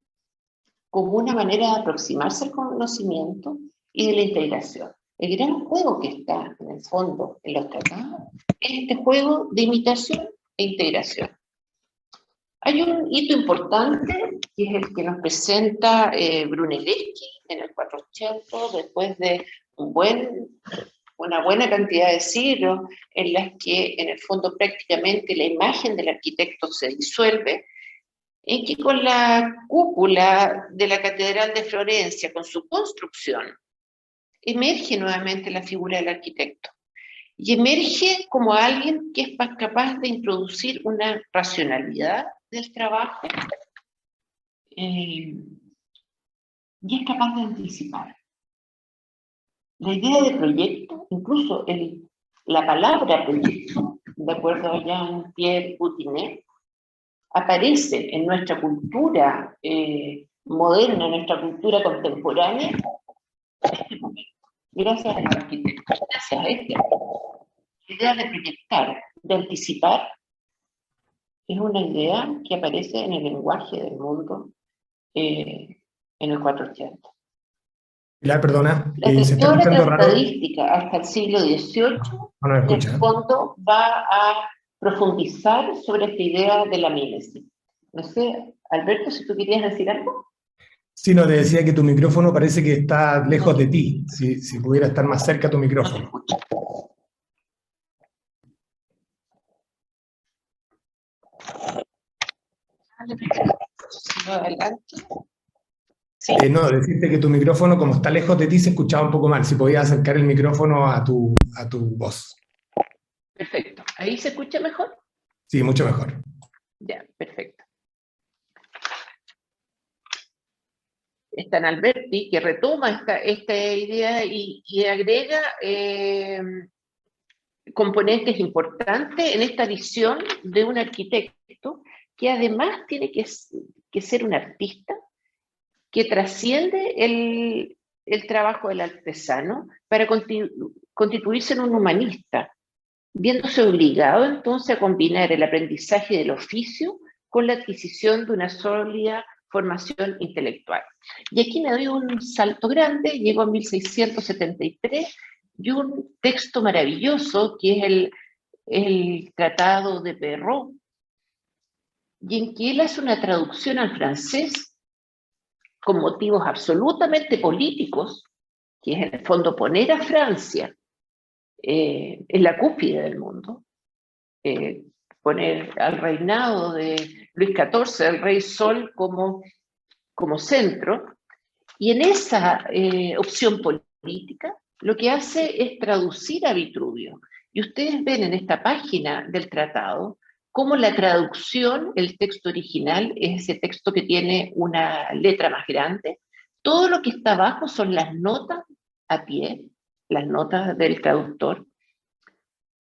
como una manera de aproximarse al conocimiento, y de la integración. El gran juego que está, en el fondo, en los tratados, es este juego de imitación e integración. Hay un hito importante, que es el que nos presenta Brunelleschi en el 480, después de una buena cantidad de siglos en las que, en el fondo, prácticamente la imagen del arquitecto se disuelve, en que con la cúpula de la Catedral de Florencia, con su construcción, emerge nuevamente la figura del arquitecto. Y emerge como alguien que es capaz de introducir una racionalidad del trabajo, y es capaz de anticipar. La idea de proyecto, incluso la palabra proyecto, de acuerdo a Jean-Pierre Boutinet, aparece en nuestra cultura moderna, en nuestra cultura contemporánea, en este momento, gracias a los arquitectos, gracias a este. La idea de proyectar, de anticipar, es una idea que aparece en el lenguaje del mundo en el 480. Pilar, perdona, se está Toda la escuchando raro. estadística hasta el siglo XVIII, No nos en el escucha. fondo, va a profundizar sobre esta idea de la mímesis. No sé, Alberto, si tú querías decir algo. Sí, no, te decía que tu micrófono parece que está lejos de ti. Si pudiera estar más cerca tu No te micrófono. escucho. Adelante. Sí. No, decirte que tu micrófono, como está lejos de ti, se escuchaba un poco mal. Si podías acercar el micrófono a tu voz. Perfecto. ¿Ahí se escucha mejor? Sí, mucho mejor. Ya, perfecto. Stan Alberti, que retoma esta idea y agrega componentes importantes en esta visión de un arquitecto que además tiene que ser un artista que trasciende el trabajo del artesano para constituirse en un humanista, viéndose obligado entonces a combinar el aprendizaje del oficio con la adquisición de una sólida formación intelectual. Y aquí me doy un salto grande, llego a 1673, y un texto maravilloso que es el Tratado de Perrault, y en que él hace una traducción al francés con motivos absolutamente políticos, que es en el fondo poner a Francia en la cúspide del mundo, poner al reinado de Luis XIV, el rey Sol, como centro, y en esa opción política lo que hace es traducir a Vitruvio. Y ustedes ven en esta página del tratado cómo la traducción, el texto original, es ese texto que tiene una letra más grande. Todo lo que está abajo son las notas a pie, las notas del traductor.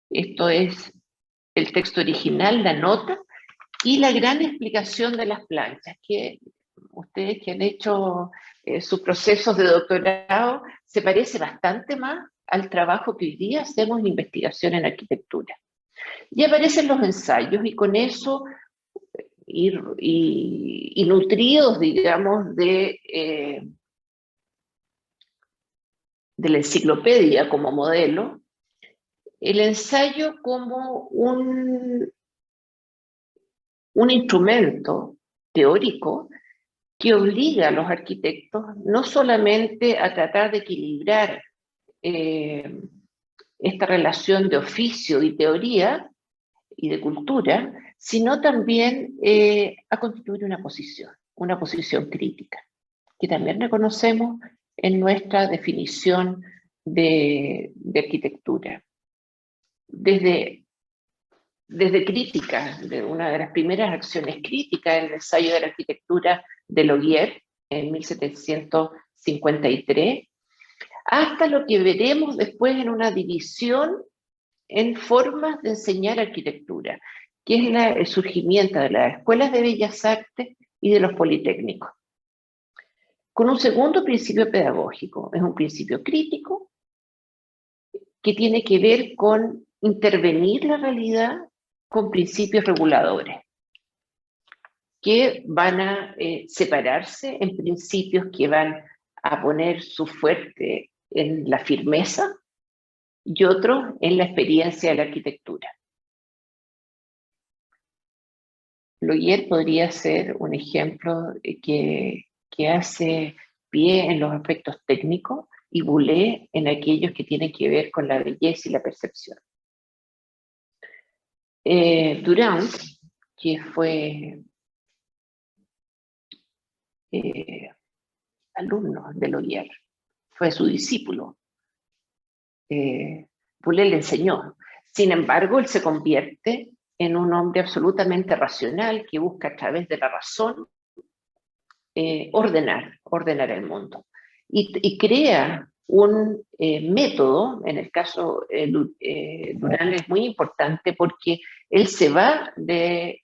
Esto es el texto original, la nota, y la gran explicación de las planchas, que ustedes que han hecho sus procesos de doctorado, se parece bastante más al trabajo que hoy día hacemos en investigación en arquitectura. Y aparecen los ensayos, y con eso, y nutridos, digamos, de la enciclopedia como modelo, el ensayo como un instrumento teórico que obliga a los arquitectos no solamente a tratar de equilibrar esta relación de oficio y teoría y de cultura, sino también a constituir una posición crítica, que también reconocemos en nuestra definición de arquitectura. Desde crítica, de una de las primeras acciones críticas, el ensayo de la arquitectura de Logier en 1753, hasta lo que veremos después en una división en formas de enseñar arquitectura, que es el surgimiento de las escuelas de bellas artes y de los politécnicos. Con un segundo principio pedagógico, es un principio crítico que tiene que ver con intervenir la realidad con principios reguladores, que van a separarse en principios que van a poner su fuerte en la firmeza y otros en la experiencia de la arquitectura. Logier podría ser un ejemplo que hace pie en los aspectos técnicos y Boulez en aquellos que tienen que ver con la belleza y la percepción. Durand, que fue alumno de Logier, fue su discípulo. Boulez le enseñó. Sin embargo, él se convierte en un hombre absolutamente racional que busca a través de la razón ordenar el mundo. Y crea un método, en el caso Durán es muy importante porque él se va de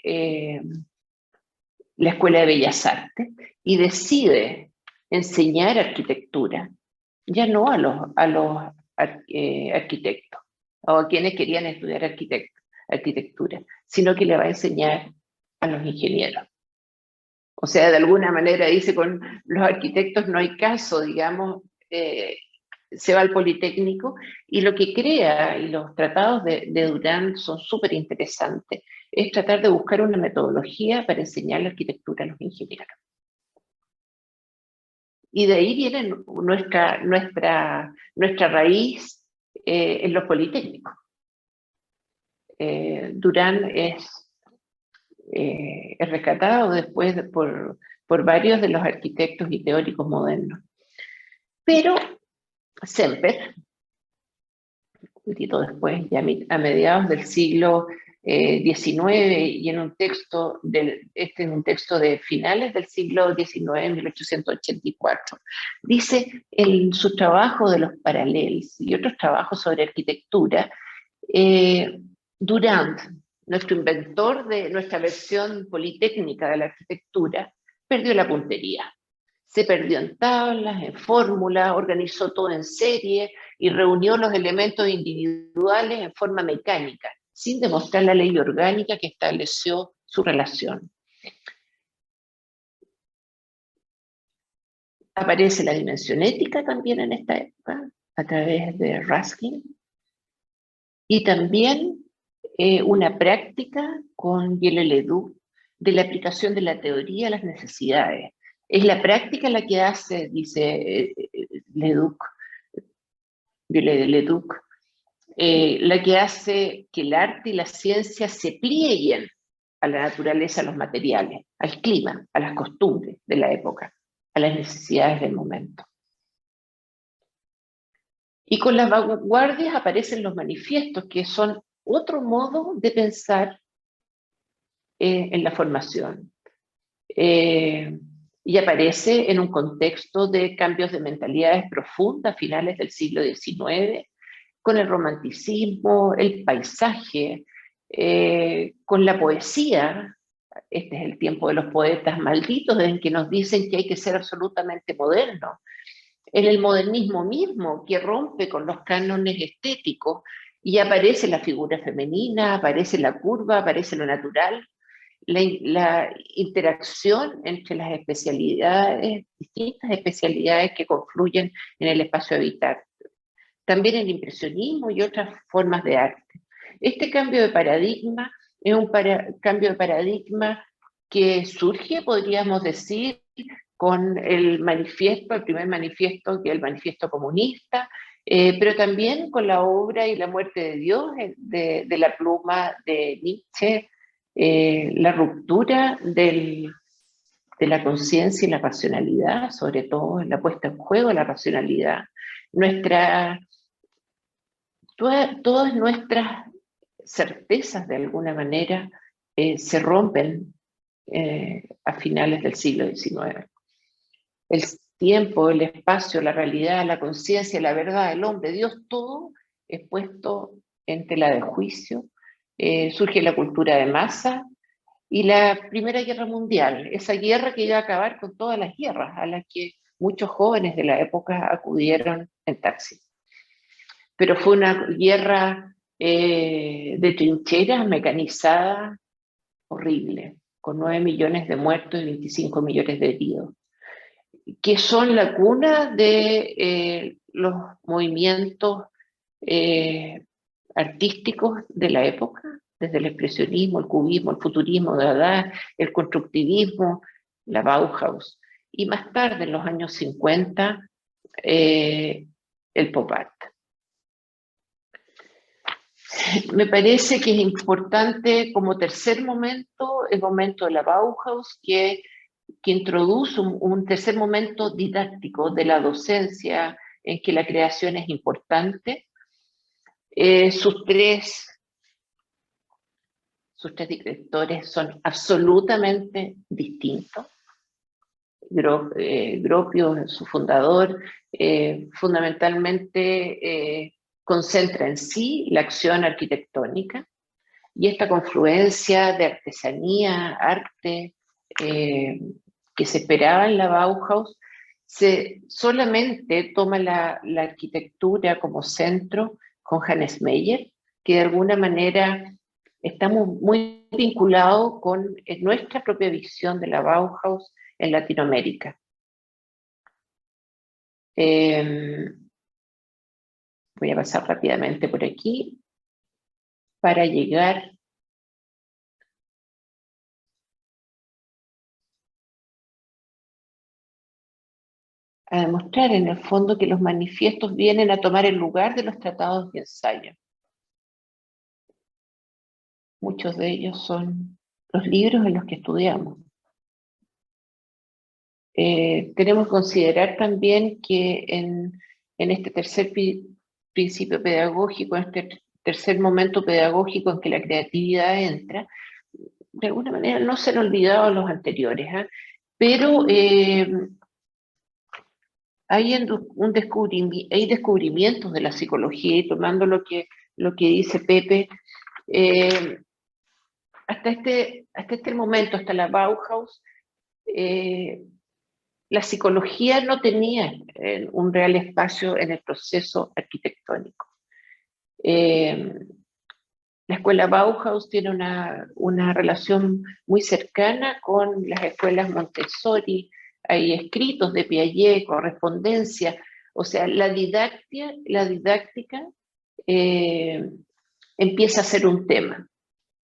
la Escuela de Bellas Artes y decide enseñar arquitectura, ya no a los arquitectos o a quienes querían estudiar arquitectura, sino que le va a enseñar a los ingenieros. O sea, de alguna manera dice, con los arquitectos no hay caso, digamos, se va al Politécnico, y lo que crea, y los tratados de Durán son súper interesantes, es tratar de buscar una metodología para enseñar la arquitectura a los ingenieros. Y de ahí viene nuestra raíz en los politécnicos. Durán es rescatado después por varios de los arquitectos y teóricos modernos. Pero Semper, un poquito después, ya a mediados del siglo XIX, y en un texto, este es un texto de finales del siglo XIX, 1884, dice en su trabajo de los paralelos y otros trabajos sobre arquitectura, Durand, nuestro inventor de nuestra versión politécnica de la arquitectura, perdió la puntería. Se perdió en tablas, en fórmulas, organizó todo en serie y reunió los elementos individuales en forma mecánica, sin demostrar la ley orgánica que estableció su relación. Aparece la dimensión ética también en esta época, a través de Ruskin, y también una práctica con Viollet-le-Duc de la aplicación de la teoría a las necesidades. Es la práctica la que hace, dice Viollet-le-Duc, la que hace que el arte y la ciencia se plieguen a la naturaleza, a los materiales, al clima, a las costumbres de la época, a las necesidades del momento. Y con las vanguardias aparecen los manifiestos, que son otro modo de pensar en la formación. Y aparece en un contexto de cambios de mentalidades profundas a finales del siglo XIX, con el romanticismo, el paisaje, con la poesía. Este es el tiempo de los poetas malditos, en que nos dicen que hay que ser absolutamente moderno. En el modernismo mismo, que rompe con los cánones estéticos, y aparece la figura femenina, aparece la curva, aparece lo natural, la interacción entre las especialidades, distintas especialidades que confluyen en el espacio habitar. También el impresionismo y otras formas de arte. Este cambio de paradigma es un cambio de paradigma que surge, podríamos decir, con el manifiesto, el primer manifiesto, que es el manifiesto comunista, pero también con la obra y la muerte de Dios de la pluma de Nietzsche, la ruptura de la conciencia y la racionalidad, sobre todo la puesta en juego de la racionalidad. Todas nuestras certezas, de alguna manera, se rompen a finales del siglo XIX. El tiempo, el espacio, la realidad, la conciencia, la verdad, el hombre, Dios, todo es puesto en tela de juicio. Surge la cultura de masa y la Primera Guerra Mundial, esa guerra que iba a acabar con todas las guerras, a las que muchos jóvenes de la época acudieron en taxi. Pero fue una guerra de trincheras, mecanizada, horrible, con 9 millones de muertos y 25 millones de heridos, que son la cuna de los movimientos artísticos de la época, desde el expresionismo, el cubismo, el futurismo, Dada, el constructivismo, la Bauhaus, y más tarde, en los años 50, el pop art. Me parece que es importante como tercer momento, el momento de la Bauhaus, que introduce un tercer momento didáctico de la docencia, en que la creación es importante. Sus tres directores son absolutamente distintos. Gropius, su fundador, fundamentalmente concentra en sí la acción arquitectónica, y esta confluencia de artesanía, arte, que se esperaba en la Bauhaus, solamente toma la arquitectura como centro con Hannes Meyer, que de alguna manera estamos muy vinculados con nuestra propia visión de la Bauhaus en Latinoamérica. Voy a pasar rápidamente por aquí para llegar a demostrar en el fondo que los manifiestos vienen a tomar el lugar de los tratados y ensayos. Muchos de ellos son los libros en los que estudiamos. Tenemos que considerar también que en este tercer principio pedagógico, en este tercer momento pedagógico en que la creatividad entra, de alguna manera no se han olvidado los anteriores, pero hay descubrimientos de la psicología, y tomando lo que dice Pepe, hasta este momento, hasta la Bauhaus, la psicología no tenía un real espacio en el proceso arquitectónico. La escuela Bauhaus tiene una relación muy cercana con las escuelas Montessori, hay escritos de Piaget, correspondencia, o sea, la didáctica empieza a ser un tema.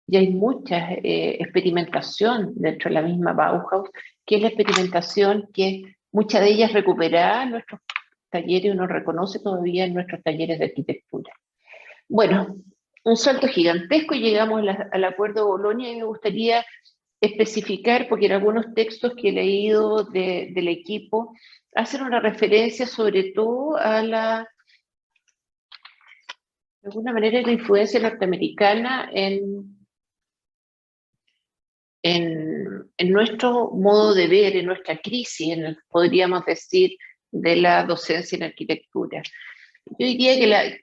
Y hay mucha experimentación dentro de la misma Bauhaus, que es la experimentación que muchas de ellas recuperada en nuestros talleres, uno reconoce todavía en nuestros talleres de arquitectura. Bueno, un salto gigantesco y llegamos al Acuerdo de Bolonia, y me gustaría especificar, porque en algunos textos que he leído del equipo, hacen una referencia sobre todo a de alguna manera, la influencia norteamericana en nuestro modo de ver, en nuestra crisis, podríamos decir, de la docencia en arquitectura. Yo diría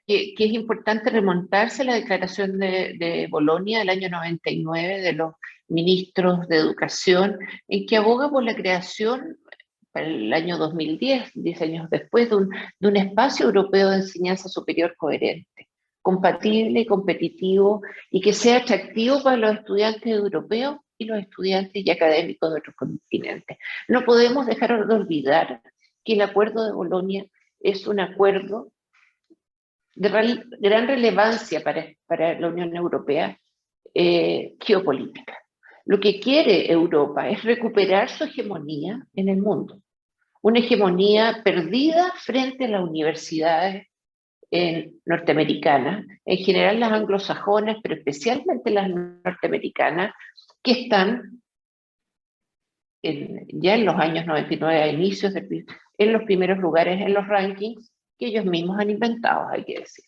que es importante remontarse a la declaración de Bolonia del año 99 de los ministros de educación, en que aboga por la creación para el año 2010, 10 años después, de un espacio europeo de enseñanza superior coherente, compatible y competitivo, y que sea atractivo para los estudiantes europeos y los estudiantes y académicos de otros continentes. No podemos dejar de olvidar que el Acuerdo de Bolonia es un acuerdo de gran relevancia para la Unión Europea geopolítica. Lo que quiere Europa es recuperar su hegemonía en el mundo, una hegemonía perdida frente a las universidades norteamericanas, en general las anglosajonas, pero especialmente las norteamericanas, que están ya en los años 99, a inicios en los primeros lugares en los rankings que ellos mismos han inventado, hay que decir.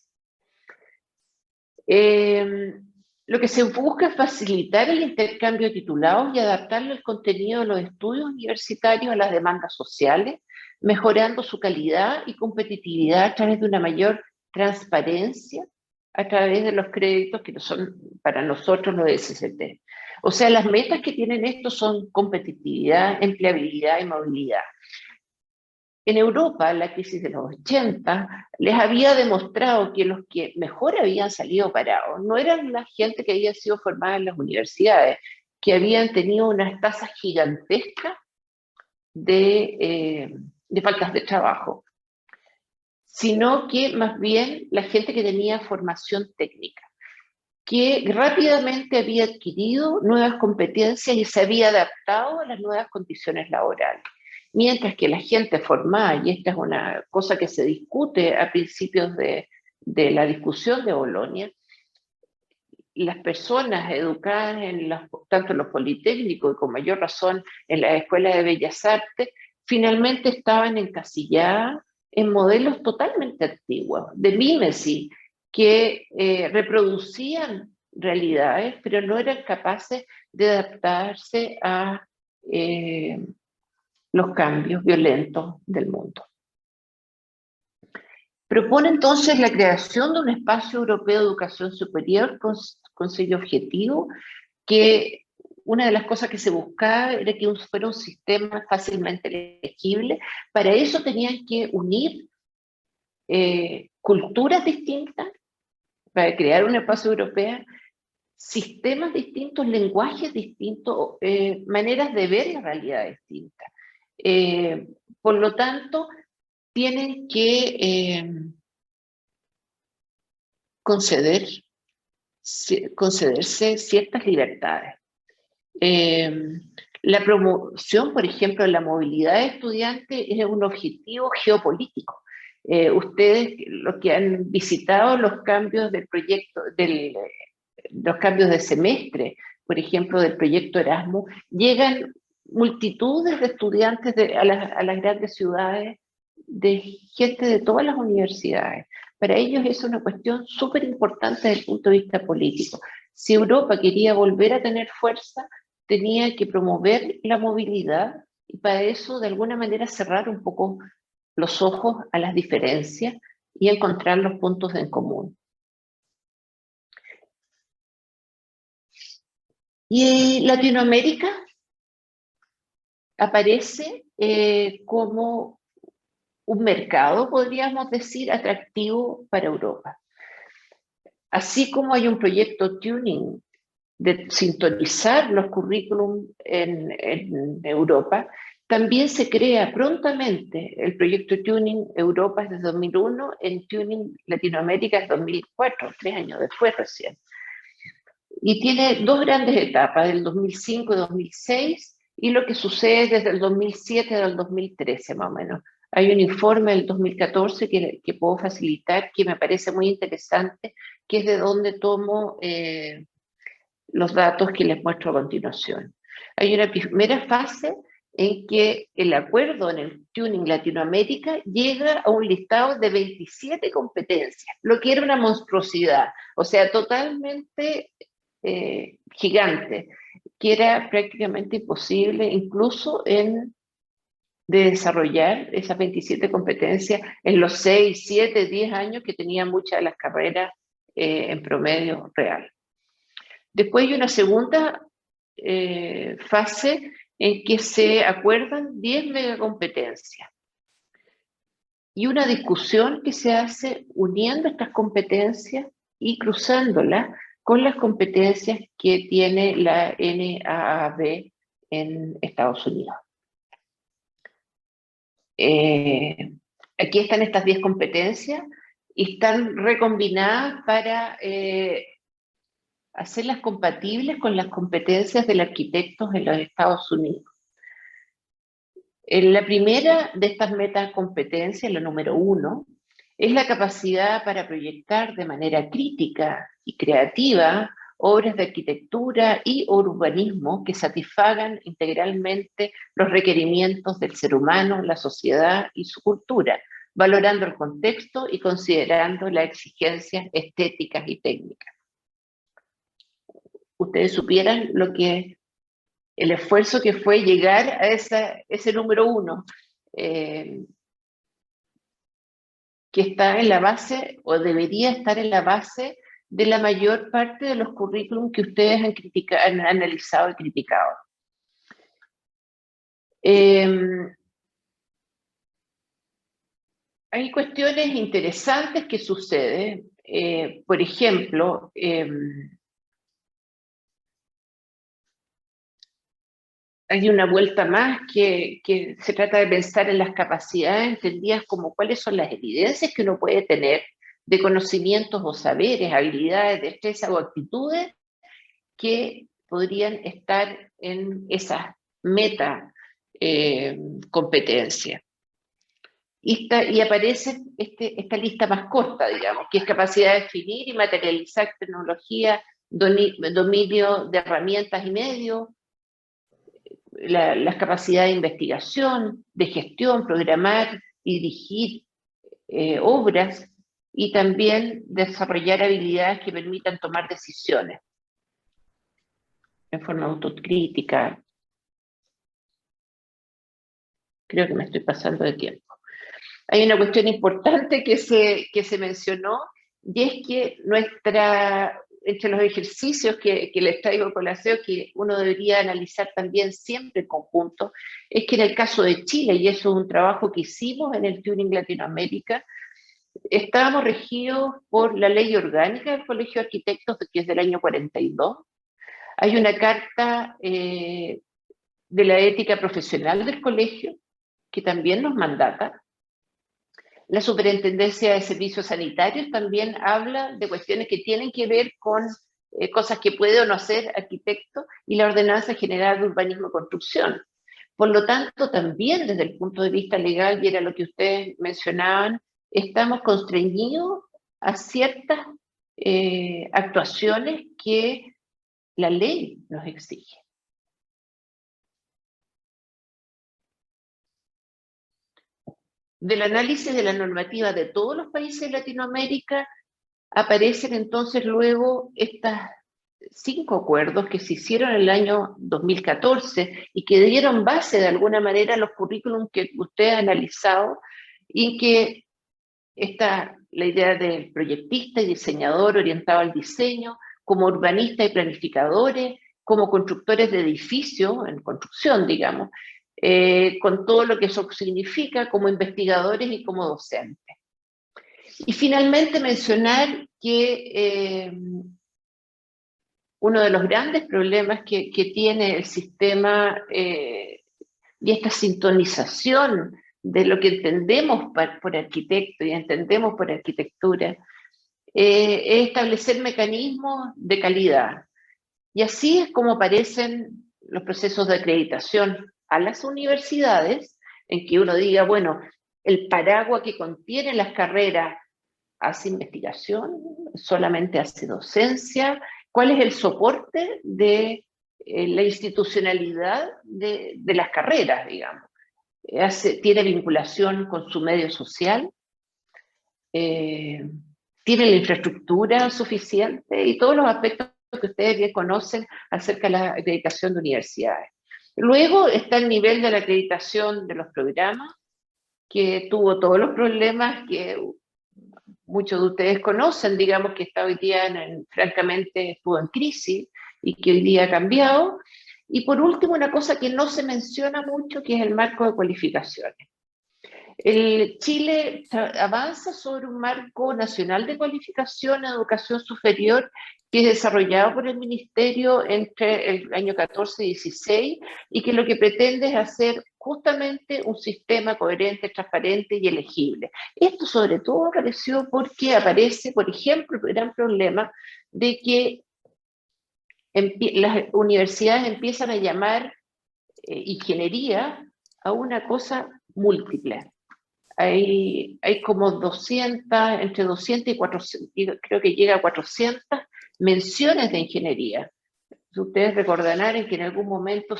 Lo que se busca es facilitar el intercambio de titulados y adaptarle el contenido de los estudios universitarios a las demandas sociales, mejorando su calidad y competitividad a través de una mayor transparencia, a través de los créditos que son para nosotros los SCT. O sea, las metas que tienen estos son competitividad, empleabilidad y movilidad. En Europa, la crisis de los 80 les había demostrado que los que mejor habían salido parados no eran la gente que había sido formada en las universidades, que habían tenido unas tasas gigantescas de faltas de trabajo, sino que más bien la gente que tenía formación técnica, que rápidamente había adquirido nuevas competencias y se había adaptado a las nuevas condiciones laborales. Mientras que la gente formada, y esta es una cosa que se discute a principios de la discusión de Bolonia, las personas educadas tanto en los politécnicos y con mayor razón en la Escuela de Bellas Artes, finalmente estaban encasilladas en modelos totalmente antiguos, de mímesis, que reproducían realidades, pero no eran capaces de adaptarse a los cambios violentos del mundo. Propone entonces la creación de un espacio europeo de educación superior con sello objetivo, que una de las cosas que se buscaba era que fuera un sistema fácilmente legible. Para eso tenían que unir culturas distintas, para crear un espacio europeo, sistemas distintos, lenguajes distintos, maneras de ver la realidad distintas. Por lo tanto, tienen que concederse ciertas libertades. La promoción, por ejemplo, de la movilidad de estudiantes es un objetivo geopolítico. Ustedes, los que han visitado los cambios del proyecto, los cambios de semestre, por ejemplo, del proyecto Erasmus, llegan multitudes de estudiantes a las grandes ciudades, de gente de todas las universidades. Para ellos es una cuestión súper importante desde el punto de vista político. Si Europa quería volver a tener fuerza, tenía que promover la movilidad y para eso de alguna manera cerrar un poco los ojos a las diferencias y encontrar los puntos en común. Y Latinoamérica aparece como un mercado, podríamos decir, atractivo para Europa. Así como hay un proyecto tuning de sintonizar los currículum en Europa, también se crea prontamente el proyecto Tuning Europa desde 2001, en Tuning Latinoamérica es 2004, 3 años después recién. Y tiene dos grandes etapas, del 2005 y 2006, y lo que sucede desde el 2007 al 2013 más o menos. Hay un informe del 2014 que puedo facilitar, que me parece muy interesante, que es de donde tomo los datos que les muestro a continuación. Hay una primera fase en que el acuerdo en el Tuning Latinoamérica llega a un listado de 27 competencias, lo que era una monstruosidad, o sea, totalmente gigante, que era prácticamente imposible incluso de desarrollar esas 27 competencias en los 6, 7, 10 años que tenían muchas de las carreras en promedio real. Después hay una segunda fase en que se acuerdan 10 megacompetencias y una discusión que se hace uniendo estas competencias y cruzándolas con las competencias que tiene la NAAB en Estados Unidos. Aquí están estas 10 competencias y están recombinadas para hacerlas compatibles con las competencias del arquitecto en los Estados Unidos. La primera de estas metacompetencias, la número 1, es la capacidad para proyectar de manera crítica y creativa obras de arquitectura y urbanismo que satisfagan integralmente los requerimientos del ser humano, la sociedad y su cultura, valorando el contexto y considerando las exigencias estéticas y técnicas. Ustedes supieran el esfuerzo que fue llegar a ese número 1, que está en la base, o debería estar en la base de la mayor parte de los currículum que ustedes han analizado y criticado. Hay cuestiones interesantes que suceden. Por ejemplo, hay una vuelta más que se trata de pensar en las capacidades entendidas como cuáles son las evidencias que uno puede tener de conocimientos o saberes, habilidades, destrezas o actitudes que podrían estar en esas meta competencias. Y aparece esta lista más corta, digamos, que es capacidad de definir y materializar tecnología, dominio de herramientas y medios, las capacidades de investigación, de gestión, programar y dirigir obras, y también desarrollar habilidades que permitan tomar decisiones en forma autocrítica. Creo que me estoy pasando de tiempo. Hay una cuestión importante que se mencionó, y es que entre los ejercicios que les traigo a colación, que uno debería analizar también siempre en conjunto, es que en el caso de Chile, y eso es un trabajo que hicimos en el Turing Latinoamérica, estábamos regidos por la ley orgánica del Colegio de Arquitectos, que es del año 42. Hay una carta de la ética profesional del colegio, que también nos mandata. La Superintendencia de Servicios Sanitarios también habla de cuestiones que tienen que ver con cosas que puede o no hacer arquitecto, y la Ordenanza General de Urbanismo y Construcción. Por lo tanto, también desde el punto de vista legal, y era lo que ustedes mencionaban, estamos constreñidos a ciertas actuaciones que la ley nos exige. Del análisis de la normativa de todos los países de Latinoamérica, aparecen entonces luego estos 5 acuerdos que se hicieron en el año 2014 y que dieron base de alguna manera a los currículums que usted ha analizado, y que está la idea del proyectista y diseñador orientado al diseño, como urbanistas y planificadores, como constructores de edificios, en construcción, digamos, con todo lo que eso significa, como investigadores y como docentes. Y finalmente mencionar que uno de los grandes problemas que tiene el sistema y esta sintonización de lo que entendemos por arquitecto y entendemos por arquitectura, es establecer mecanismos de calidad. Y así es como aparecen los procesos de acreditación a las universidades, en que uno diga, bueno, el paraguas que contiene las carreras hace investigación, solamente hace docencia, cuál es el soporte de la institucionalidad de las carreras, digamos. Tiene vinculación con su medio social, tiene la infraestructura suficiente y todos los aspectos que ustedes bien conocen acerca de la acreditación de universidades. Luego está el nivel de la acreditación de los programas, que tuvo todos los problemas que muchos de ustedes conocen, digamos, que está hoy día, francamente, estuvo en crisis y que hoy día ha cambiado. Y por último, una cosa que no se menciona mucho, que es el marco de cualificaciones. Chile avanza sobre un marco nacional de cualificación en educación superior que es desarrollado por el Ministerio entre el año 14 y 16, y que lo que pretende es hacer justamente un sistema coherente, transparente y elegible. Esto sobre todo apareció porque aparece, por ejemplo, el gran problema de que las universidades empiezan a llamar ingeniería a una cosa múltiple. Hay como 200, entre 200 y 400, creo que llega a 400 menciones de ingeniería. Ustedes recordarán que en algún momento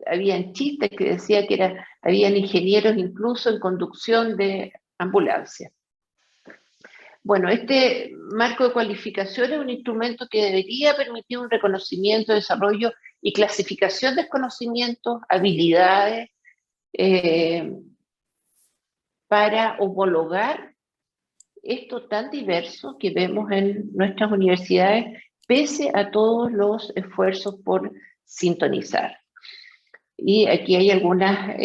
habían chistes que decían que habían ingenieros incluso en conducción de ambulancias. Bueno, este marco de cualificación es un instrumento que debería permitir un reconocimiento, desarrollo y clasificación de conocimientos, habilidades, para homologar esto tan diverso que vemos en nuestras universidades, pese a todos los esfuerzos por sintonizar. Y aquí hay algunas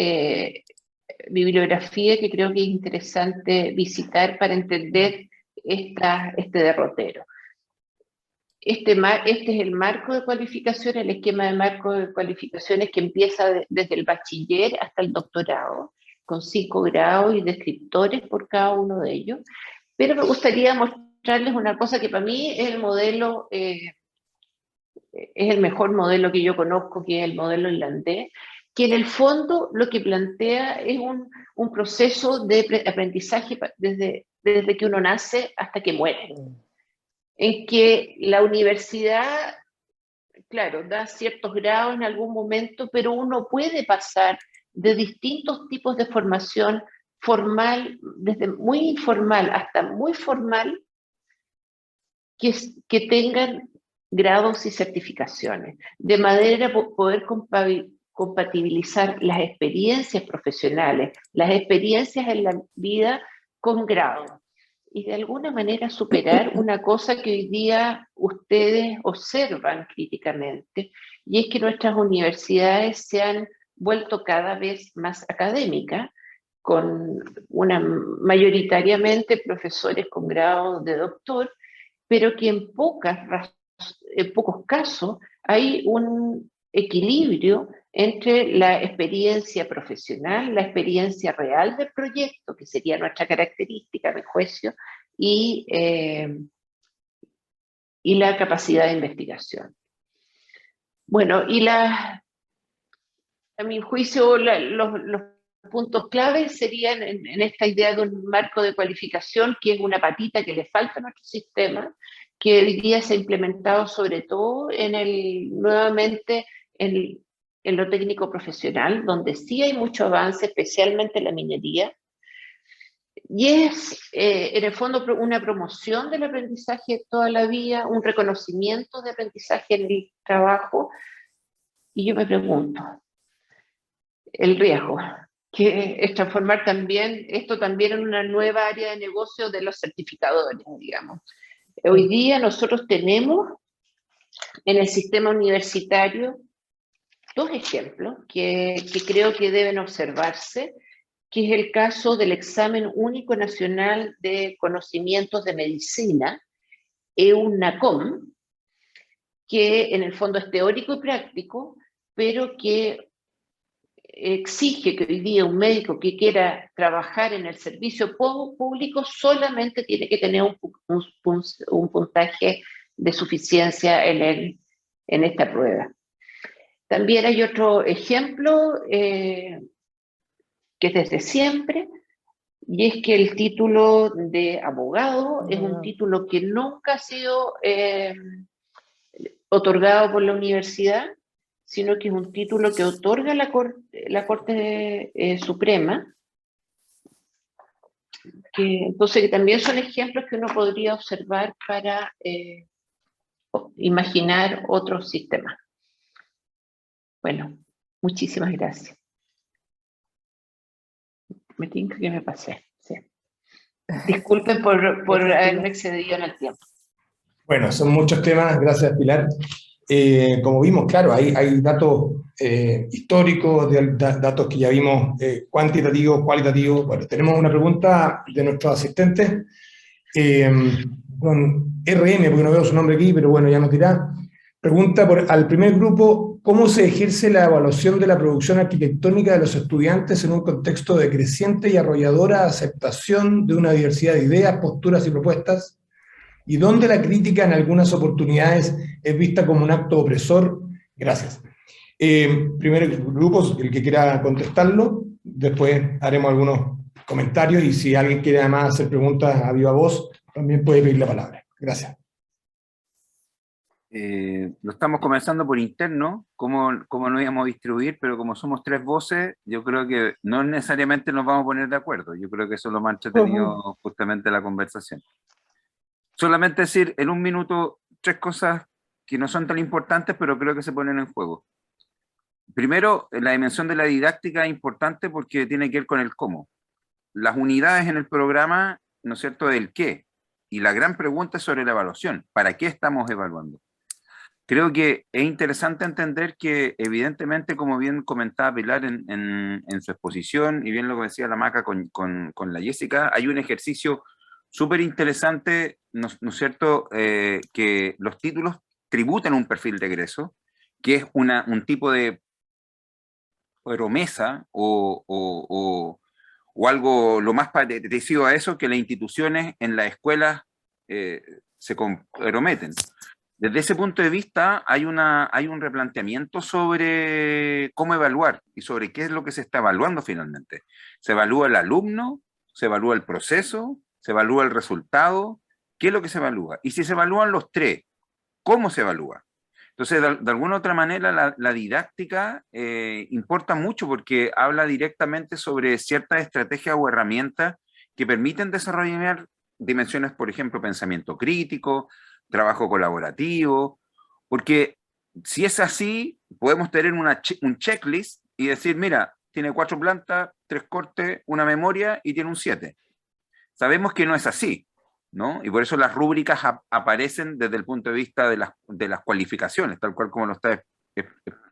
bibliografías que creo que es interesante visitar para entender este derrotero. Este es el marco de cualificación, el esquema de marco de cualificaciones que empieza desde el bachiller hasta el doctorado, con 5 grados y descriptores por cada uno de ellos. Pero me gustaría mostrarles una cosa que para mí es el modelo, es el mejor modelo que yo conozco, que es el modelo irlandés, que en el fondo lo que plantea es un proceso de aprendizaje desde que uno nace hasta que muere, en que la universidad, claro, da ciertos grados en algún momento, pero uno puede pasar de distintos tipos de formación formal, desde muy informal hasta muy formal, que tengan grados y certificaciones, de manera a poder compatibilizar las experiencias profesionales, las experiencias en la vida con grado, y de alguna manera superar una cosa que hoy día ustedes observan críticamente, y es que nuestras universidades se han vuelto cada vez más académicas, con mayoritariamente profesores con grado de doctor, pero que en pocos casos hay un equilibrio entre la experiencia profesional, la experiencia real del proyecto, que sería nuestra característica, a mi juicio, y la capacidad de investigación. Bueno, a mi juicio, los puntos claves serían en esta idea de un marco de cualificación, que es una patita que le falta a nuestro sistema, que hoy día se ha implementado sobre todo nuevamente en lo técnico profesional, donde sí hay mucho avance, especialmente en la minería, y es en el fondo una promoción del aprendizaje toda la vida, un reconocimiento de aprendizaje en el trabajo, y yo me pregunto, el riesgo, que es transformar esto también en una nueva área de negocio de los certificadores, digamos. Hoy día nosotros tenemos en el sistema universitario dos ejemplos que creo que deben observarse, que es el caso del Examen Único Nacional de Conocimientos de Medicina, EUNACOM, que en el fondo es teórico y práctico, pero que exige que hoy día un médico que quiera trabajar en el servicio público solamente tiene que tener un puntaje de suficiencia en esta prueba. También hay otro ejemplo que es desde siempre, y es que el título de abogado es un título que nunca ha sido otorgado por la universidad, sino que es un título que otorga la Corte Suprema, entonces que también son ejemplos que uno podría observar para imaginar otros sistemas. Bueno, muchísimas gracias. Me tinca que me pasé. Sí. Disculpen por haberme excedido en el tiempo. Bueno, son muchos temas, gracias Pilar. Como vimos, claro, hay datos históricos, datos que ya vimos, cuantitativos, cualitativos. Bueno, tenemos una pregunta de nuestros asistentes, con RM, porque no veo su nombre aquí, pero bueno, ya nos dirá. Pregunta al primer grupo: ¿cómo se ejerce la evaluación de la producción arquitectónica de los estudiantes en un contexto de creciente y arrolladora aceptación de una diversidad de ideas, posturas y propuestas? ¿Y dónde la crítica en algunas oportunidades es vista como un acto opresor? Gracias. Primer grupo, el que quiera contestarlo, después haremos algunos comentarios, y si alguien quiere además hacer preguntas a viva voz, también puede pedir la palabra. Gracias. Lo estamos comenzando por interno, cómo nos íbamos a distribuir, pero como somos tres voces, yo creo que no necesariamente nos vamos a poner de acuerdo. Yo creo que eso es lo más entretenido justamente de la conversación. Solamente decir en un minuto tres cosas que no son tan importantes, pero creo que se ponen en juego. Primero, la dimensión de la didáctica es importante porque tiene que ver con el cómo. Las unidades en el programa, ¿no es cierto?, del qué. Y la gran pregunta es sobre la evaluación. ¿Para qué estamos evaluando? Creo que es interesante entender que, evidentemente, como bien comentaba Pilar en su exposición, y bien lo que decía la Maca con la Jessica, hay un ejercicio súper interesante, ¿no es cierto?, que los títulos tributan un perfil de egreso, que es un tipo de promesa o algo lo más parecido a eso que las instituciones en las escuelas se comprometen. Desde ese punto de vista hay un replanteamiento sobre cómo evaluar y sobre qué es lo que se está evaluando finalmente. ¿Se evalúa el alumno? ¿Se evalúa el proceso? ¿Se evalúa el resultado? ¿Qué es lo que se evalúa? Y si se evalúan los tres, ¿cómo se evalúa? Entonces, de alguna otra manera, la didáctica importa mucho porque habla directamente sobre ciertas estrategias o herramientas que permiten desarrollar dimensiones, por ejemplo, pensamiento crítico, trabajo colaborativo, porque Si es así, podemos tener un checklist y decir, mira, tiene 4 plantas, 3 cortes, una memoria y tiene un 7. Sabemos que no es así, ¿no? Y por eso las rúbricas aparecen desde el punto de vista de las cualificaciones, tal cual como lo está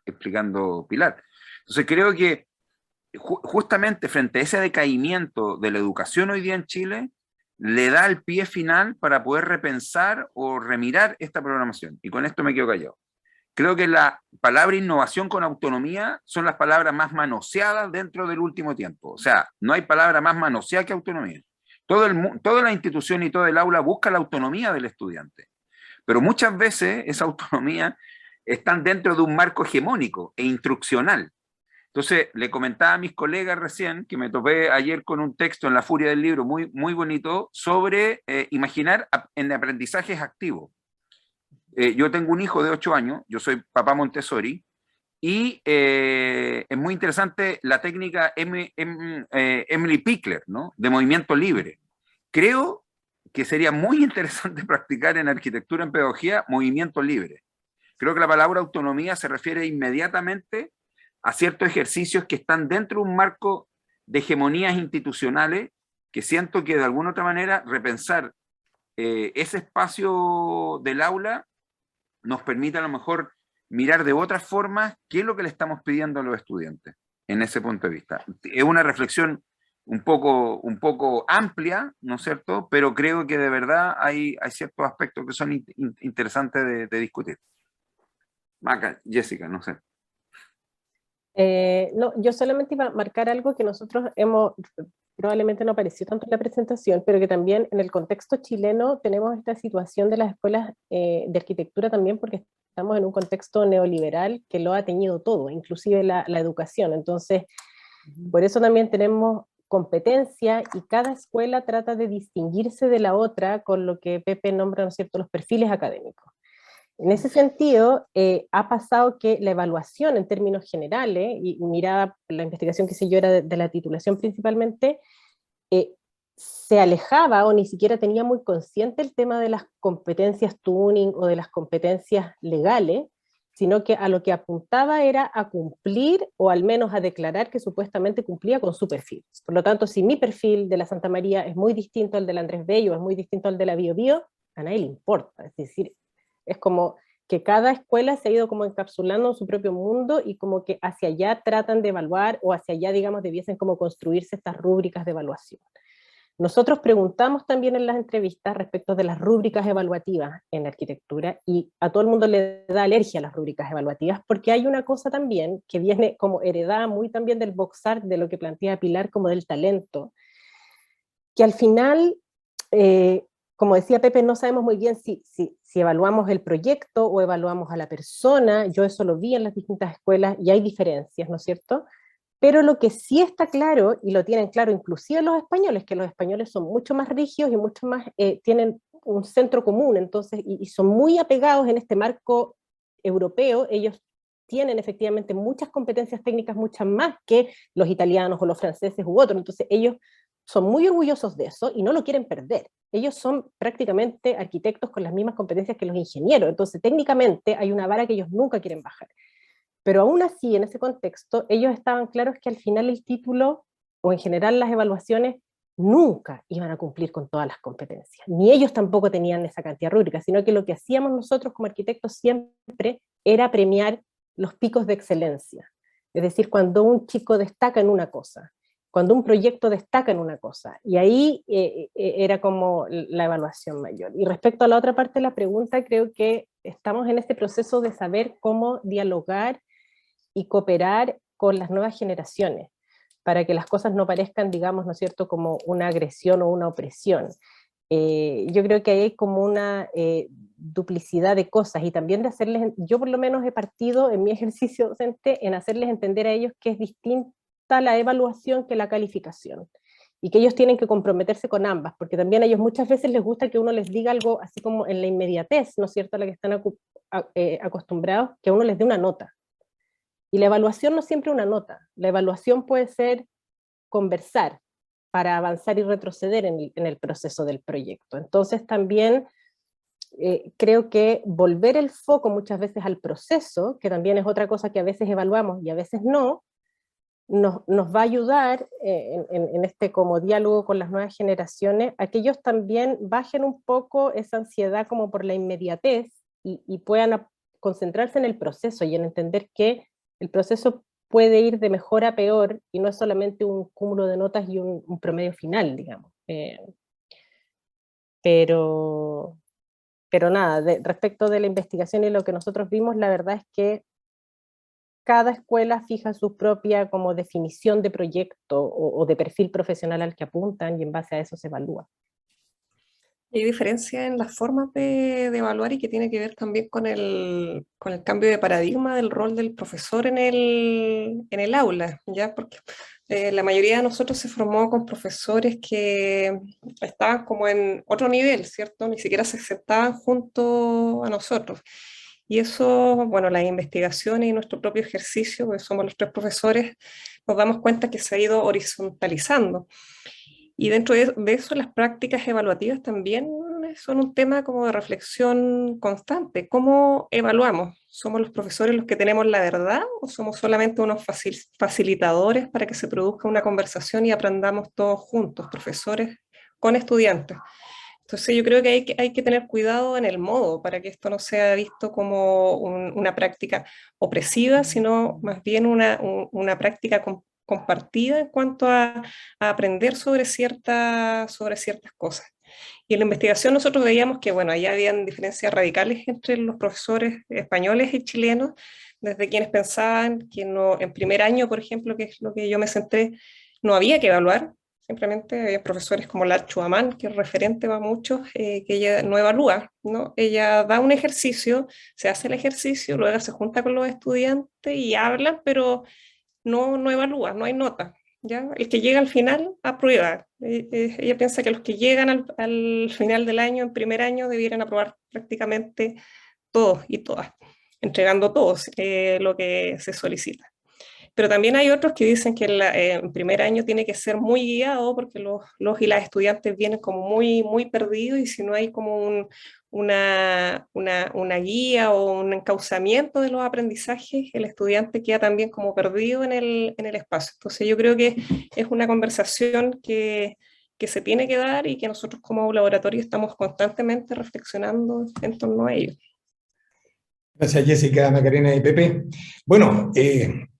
explicando Pilar. Entonces creo que justamente frente a ese decaimiento de la educación hoy día en Chile, le da el pie final para poder repensar o remirar esta programación. Y con esto me quedo callado. Creo que la palabra innovación con autonomía son las palabras más manoseadas dentro del último tiempo. O sea, no hay palabra más manoseada que autonomía. Toda la institución y todo el aula busca la autonomía del estudiante. Pero muchas veces esa autonomía está dentro de un marco hegemónico e instruccional. Entonces, le comentaba a mis colegas recién que me topé ayer con un texto en La Furia del Libro muy, muy bonito sobre imaginar en aprendizajes activos. Yo tengo un hijo de 8 años, yo soy papá Montessori, y es muy interesante la técnica Emily Pickler, ¿no? De movimiento libre. Creo que sería muy interesante practicar en arquitectura, en pedagogía, movimiento libre. Creo que la palabra autonomía se refiere inmediatamente a ciertos ejercicios que están dentro de un marco de hegemonías institucionales, que siento que de alguna otra manera repensar ese espacio del aula nos permite a lo mejor mirar de otras formas qué es lo que le estamos pidiendo a los estudiantes en ese punto de vista. Es una reflexión un poco amplia, ¿no es cierto? Pero creo que de verdad hay ciertos aspectos que son interesantes de discutir. Maca, Jessica, no sé. No, yo solamente iba a marcar algo que nosotros probablemente no apareció tanto en la presentación, pero que también en el contexto chileno tenemos esta situación de las escuelas de arquitectura también, porque estamos en un contexto neoliberal que lo ha teñido todo, inclusive la educación. Entonces, por eso también tenemos competencia y cada escuela trata de distinguirse de la otra con lo que Pepe nombra, ¿no es cierto?, los perfiles académicos. En ese sentido, ha pasado que la evaluación en términos generales, y mirada la investigación que hice yo era de la titulación principalmente, se alejaba o ni siquiera tenía muy consciente el tema de las competencias tuning o de las competencias legales, sino que a lo que apuntaba era a cumplir o al menos a declarar que supuestamente cumplía con su perfil. Por lo tanto, si mi perfil de la Santa María es muy distinto al del Andrés Bello, es muy distinto al de la Bio Bio, a nadie le importa. Es decir, es como que cada escuela se ha ido como encapsulando en su propio mundo y como que hacia allá tratan de evaluar o hacia allá, digamos, debiesen como construirse estas rúbricas de evaluación. Nosotros preguntamos también en las entrevistas respecto de las rúbricas evaluativas en arquitectura y a todo el mundo le da alergia a las rúbricas evaluativas porque hay una cosa también que viene como heredada muy también del box art, de lo que plantea Pilar como del talento, que al final... como decía Pepe, no sabemos muy bien si evaluamos el proyecto o evaluamos a la persona. Yo eso lo vi en las distintas escuelas y hay diferencias, ¿no es cierto? Pero lo que sí está claro, y lo tienen claro inclusive los españoles, que los españoles son mucho más rígidos y mucho más, tienen un centro común, entonces, y son muy apegados en este marco europeo. Ellos tienen efectivamente muchas competencias técnicas, muchas más que los italianos o los franceses u otros, entonces ellos son muy orgullosos de eso y no lo quieren perder. Ellos son prácticamente arquitectos con las mismas competencias que los ingenieros, entonces técnicamente hay una vara que ellos nunca quieren bajar. Pero aún así, en ese contexto, ellos estaban claros que al final el título, o en general las evaluaciones, nunca iban a cumplir con todas las competencias. Ni ellos tampoco tenían esa cantidad rúbrica, sino que lo que hacíamos nosotros como arquitectos siempre era premiar los picos de excelencia. Es decir, cuando un chico destaca en una cosa, cuando un proyecto destaca en una cosa, y ahí era como la evaluación mayor. Y respecto a la otra parte de la pregunta, creo que estamos en este proceso de saber cómo dialogar y cooperar con las nuevas generaciones, para que las cosas no parezcan, digamos, ¿no es cierto?, como una agresión o una opresión. Yo creo que hay como una duplicidad de cosas, y también de hacerles, yo por lo menos he partido en mi ejercicio docente en hacerles entender a ellos que es distinta la evaluación que la calificación, y que ellos tienen que comprometerse con ambas, porque también a ellos muchas veces les gusta que uno les diga algo así como en la inmediatez, ¿no es cierto?, a la que están acostumbrados, que uno les dé una nota. Y la evaluación no siempre una nota, la evaluación puede ser conversar para avanzar y retroceder en el proceso del proyecto. Entonces también creo que volver el foco muchas veces al proceso, que también es otra cosa que a veces evaluamos y a veces no, nos va a ayudar en este como diálogo con las nuevas generaciones, a que ellos también bajen un poco esa ansiedad como por la inmediatez y puedan concentrarse en el proceso y en entender que el proceso puede ir de mejor a peor y no es solamente un cúmulo de notas y un promedio final, digamos. Pero nada, respecto de la investigación y lo que nosotros vimos, la verdad es que cada escuela fija su propia como definición de proyecto o de perfil profesional al que apuntan y en base a eso se evalúa. Hay diferencia en las formas de evaluar y que tiene que ver también con el cambio de paradigma del rol del profesor en el aula, ¿ya? Porque la mayoría de nosotros se formó con profesores que estaban como en otro nivel, ¿cierto? Ni siquiera se sentaban junto a nosotros. Y eso, bueno, las investigaciones y nuestro propio ejercicio, porque somos los 3 profesores, nos damos cuenta que se ha ido horizontalizando. Y dentro de eso, las prácticas evaluativas también son un tema como de reflexión constante. ¿Cómo evaluamos? ¿Somos los profesores los que tenemos la verdad o somos solamente unos facilitadores para que se produzca una conversación y aprendamos todos juntos, profesores con estudiantes? Entonces yo creo que hay que tener cuidado en el modo para que esto no sea visto como una práctica opresiva, sino más bien una práctica compartida en cuanto a aprender sobre ciertas cosas. Y en la investigación nosotros veíamos que, bueno, ahí habían diferencias radicales entre los profesores españoles y chilenos, desde quienes pensaban que no, en primer año, por ejemplo, que es lo que yo me centré, no había que evaluar. Simplemente había profesores como Lar Chuamán, que es referente para muchos, que ella no evalúa, ¿no? Ella da un ejercicio, se hace el ejercicio, luego se junta con los estudiantes y hablan, pero no evalúa, no hay nota, ¿ya? El que llega al final aprueba. Ella piensa que los que llegan al final del año, en primer año, debieran aprobar prácticamente todos y todas, entregando todos lo que se solicita. Pero también hay otros que dicen que el primer año tiene que ser muy guiado porque los y las estudiantes vienen como muy perdidos y si no hay como una guía o un encauzamiento de los aprendizajes, el estudiante queda también como perdido en el espacio. Entonces yo creo que es una conversación que se tiene que dar y que nosotros como laboratorio estamos constantemente reflexionando en torno a ello. Gracias, Jessica, Macarena y Pepe. Bueno,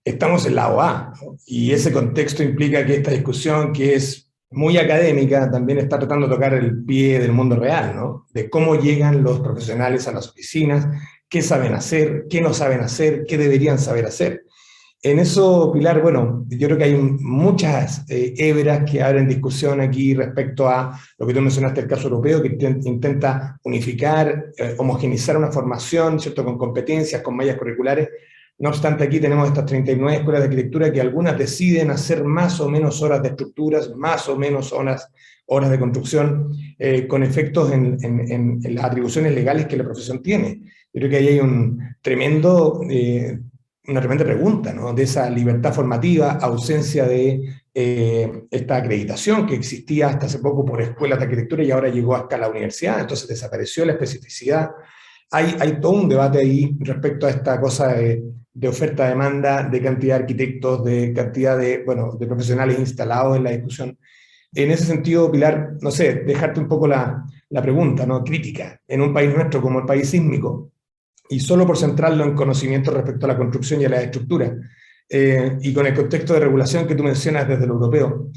estamos en la OA, ¿no? Y ese contexto implica que esta discusión, que es muy académica, también está tratando de tocar el pie del mundo real, ¿no? De cómo llegan los profesionales a las oficinas, qué saben hacer, qué no saben hacer, qué deberían saber hacer. En eso, Pilar, bueno, yo creo que hay muchas hebras que abren discusión aquí respecto a lo que tú mencionaste, el caso europeo, que intenta unificar, homogeneizar una formación, ¿cierto?, con competencias, con mallas curriculares. No obstante, aquí tenemos estas 39 escuelas de arquitectura que algunas deciden hacer más o menos horas de estructuras, más o menos horas de construcción, con efectos en las atribuciones legales que la profesión tiene. Yo creo que ahí hay una tremenda pregunta, ¿no? De esa libertad formativa, ausencia de esta acreditación que existía hasta hace poco por escuelas de arquitectura y ahora llegó hasta la universidad, entonces desapareció la especificidad. Hay todo un debate ahí respecto a esta cosa de oferta-demanda, de cantidad de arquitectos, de cantidad de profesionales instalados en la discusión. En ese sentido, Pilar, no sé, dejarte un poco la pregunta, ¿no?, crítica. En un país nuestro como el país sísmico, y solo por centrarlo en conocimiento respecto a la construcción y a la estructura, y con el contexto de regulación que tú mencionas desde lo europeo,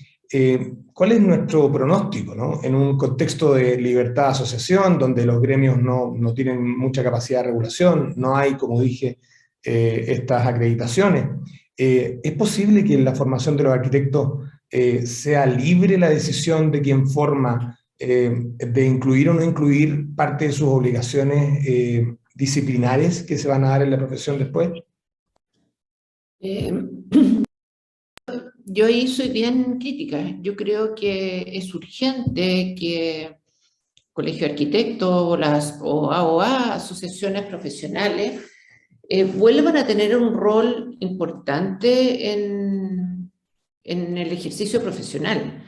¿cuál es nuestro pronóstico, ¿no?, en un contexto de libertad de asociación, donde los gremios no tienen mucha capacidad de regulación, no hay, como dije, estas acreditaciones? ¿Es posible que en la formación de los arquitectos sea libre la decisión de quien forma de incluir o no incluir parte de sus obligaciones disciplinares que se van a dar en la profesión después? Yo ahí soy bien crítica. Yo creo que es urgente que Colegio de Arquitectos, las OAOA, asociaciones profesionales, vuelvan a tener un rol importante en el ejercicio profesional.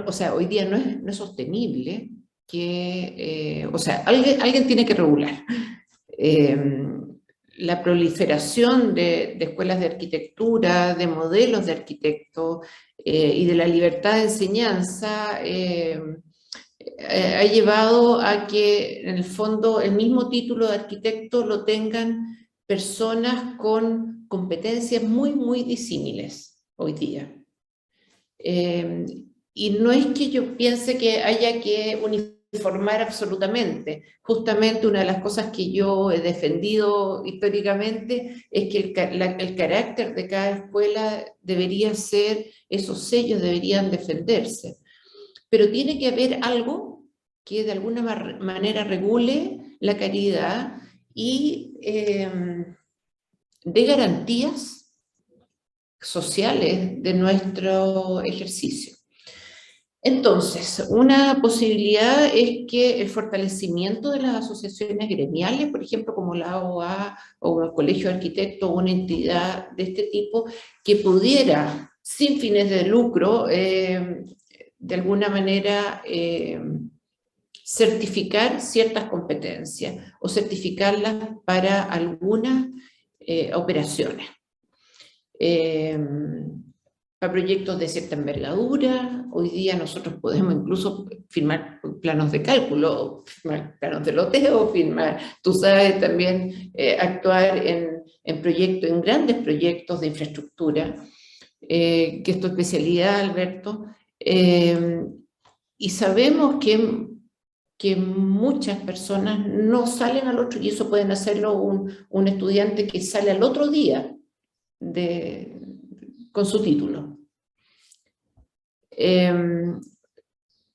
O sea, hoy día no es sostenible que, o sea, alguien tiene que regular. La proliferación de escuelas de arquitectura, de modelos de arquitectos y de la libertad de enseñanza ha llevado a que en el fondo el mismo título de arquitecto lo tengan personas con competencias muy disímiles hoy día. Y no es que yo piense que haya que uniformar absolutamente. Justamente una de las cosas que yo he defendido históricamente es que el carácter de cada escuela debería ser, esos sellos deberían defenderse. Pero tiene que haber algo que de alguna manera regule la calidad y dé garantías sociales de nuestro ejercicio. Entonces, una posibilidad es que el fortalecimiento de las asociaciones gremiales, por ejemplo, como la AOA o el Colegio de Arquitectos o una entidad de este tipo, que pudiera, sin fines de lucro, de alguna manera certificar ciertas competencias o certificarlas para algunas operaciones. Para proyectos de cierta envergadura, hoy día nosotros podemos incluso firmar planos de cálculo, firmar planos de loteo, firmar, tú sabes, también actuar en proyectos, en grandes proyectos de infraestructura, que es tu especialidad, Alberto, y sabemos que muchas personas no salen al otro, y eso pueden hacerlo un estudiante que sale al otro día con su título.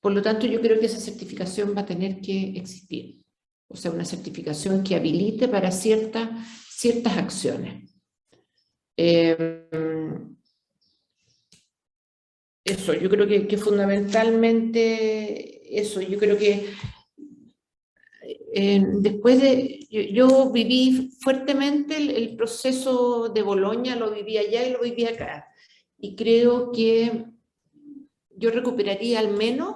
Por lo tanto, yo creo que esa certificación va a tener que existir. O sea, una certificación que habilite para ciertas acciones. Eso, yo creo que fundamentalmente eso, yo creo que después de, yo viví fuertemente el proceso de Bolonia, lo viví allá y lo viví acá. Y creo que yo recuperaría al menos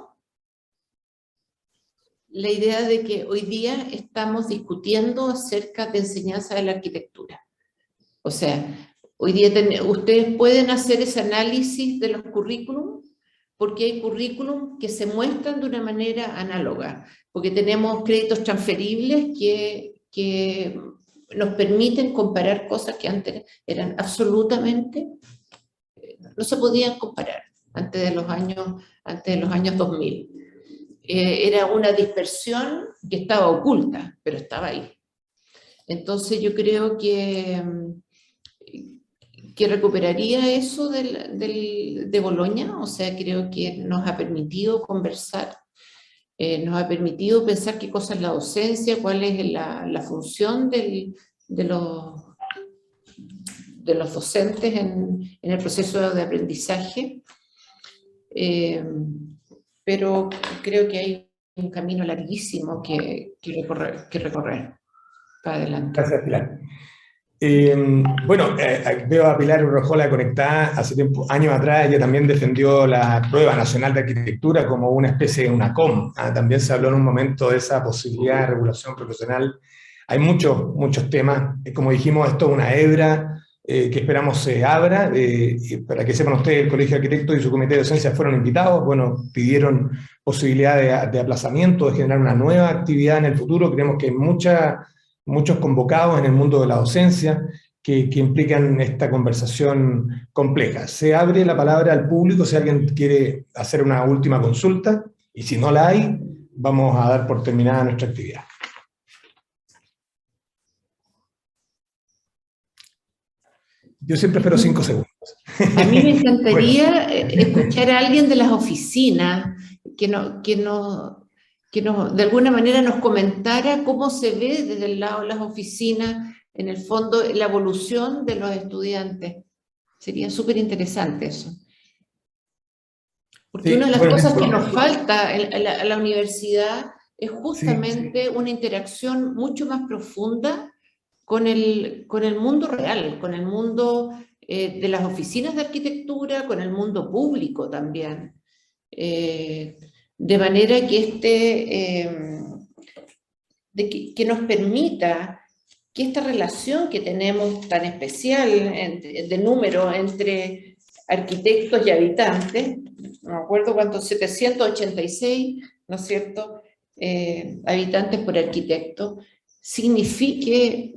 la idea de que hoy día estamos discutiendo acerca de enseñanza de la arquitectura. O sea, hoy día ustedes pueden hacer ese análisis de los currículums, porque hay currículums que se muestran de una manera análoga, porque tenemos créditos transferibles que nos permiten comparar cosas que antes eran absolutamente, no se podían comparar antes de los años 2000. Era una dispersión que estaba oculta, pero estaba ahí. Entonces yo creo que recuperaría eso de Bolonia, o sea, creo que nos ha permitido conversar, nos ha permitido pensar qué cosa es la docencia, cuál es la función de los docentes en el proceso de aprendizaje, pero creo que hay un camino larguísimo que recorrer para adelante. Gracias, Pilar. Bueno, veo a Pilar Urrejola conectada hace años atrás. Ella también defendió la Prueba Nacional de Arquitectura como una especie de una COM. También se habló en un momento de esa posibilidad de regulación profesional. Hay muchos temas. Como dijimos, esto es una hebra que esperamos se abra. Para que sepan ustedes, el Colegio de Arquitectos y su comité de docencia fueron invitados. Bueno, pidieron posibilidad de aplazamiento, de generar una nueva actividad en el futuro. Creemos que hay muchos convocados en el mundo de la docencia que implican esta conversación compleja. Se abre la palabra al público si alguien quiere hacer una última consulta, y si no la hay, vamos a dar por terminada nuestra actividad. Yo siempre espero 5 segundos. A mí me encantaría escuchar a alguien de las oficinas que de alguna manera nos comentara cómo se ve desde el lado de las oficinas, en el fondo, la evolución de los estudiantes. Sería súper interesante eso. Porque sí, una de las cosas que nos falta a la universidad es justamente una interacción mucho más profunda con el mundo real, con el mundo de las oficinas de arquitectura, con el mundo público también. de manera que que nos permita que esta relación que tenemos tan especial de número entre arquitectos y habitantes, no me acuerdo cuántos, 786, ¿no es cierto?, habitantes por arquitecto, signifique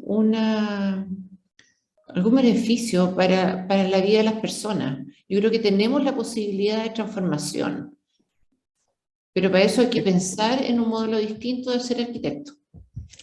algún beneficio para la vida de las personas. Yo creo que tenemos la posibilidad de transformación, pero para eso hay que pensar en un modelo distinto de ser arquitecto.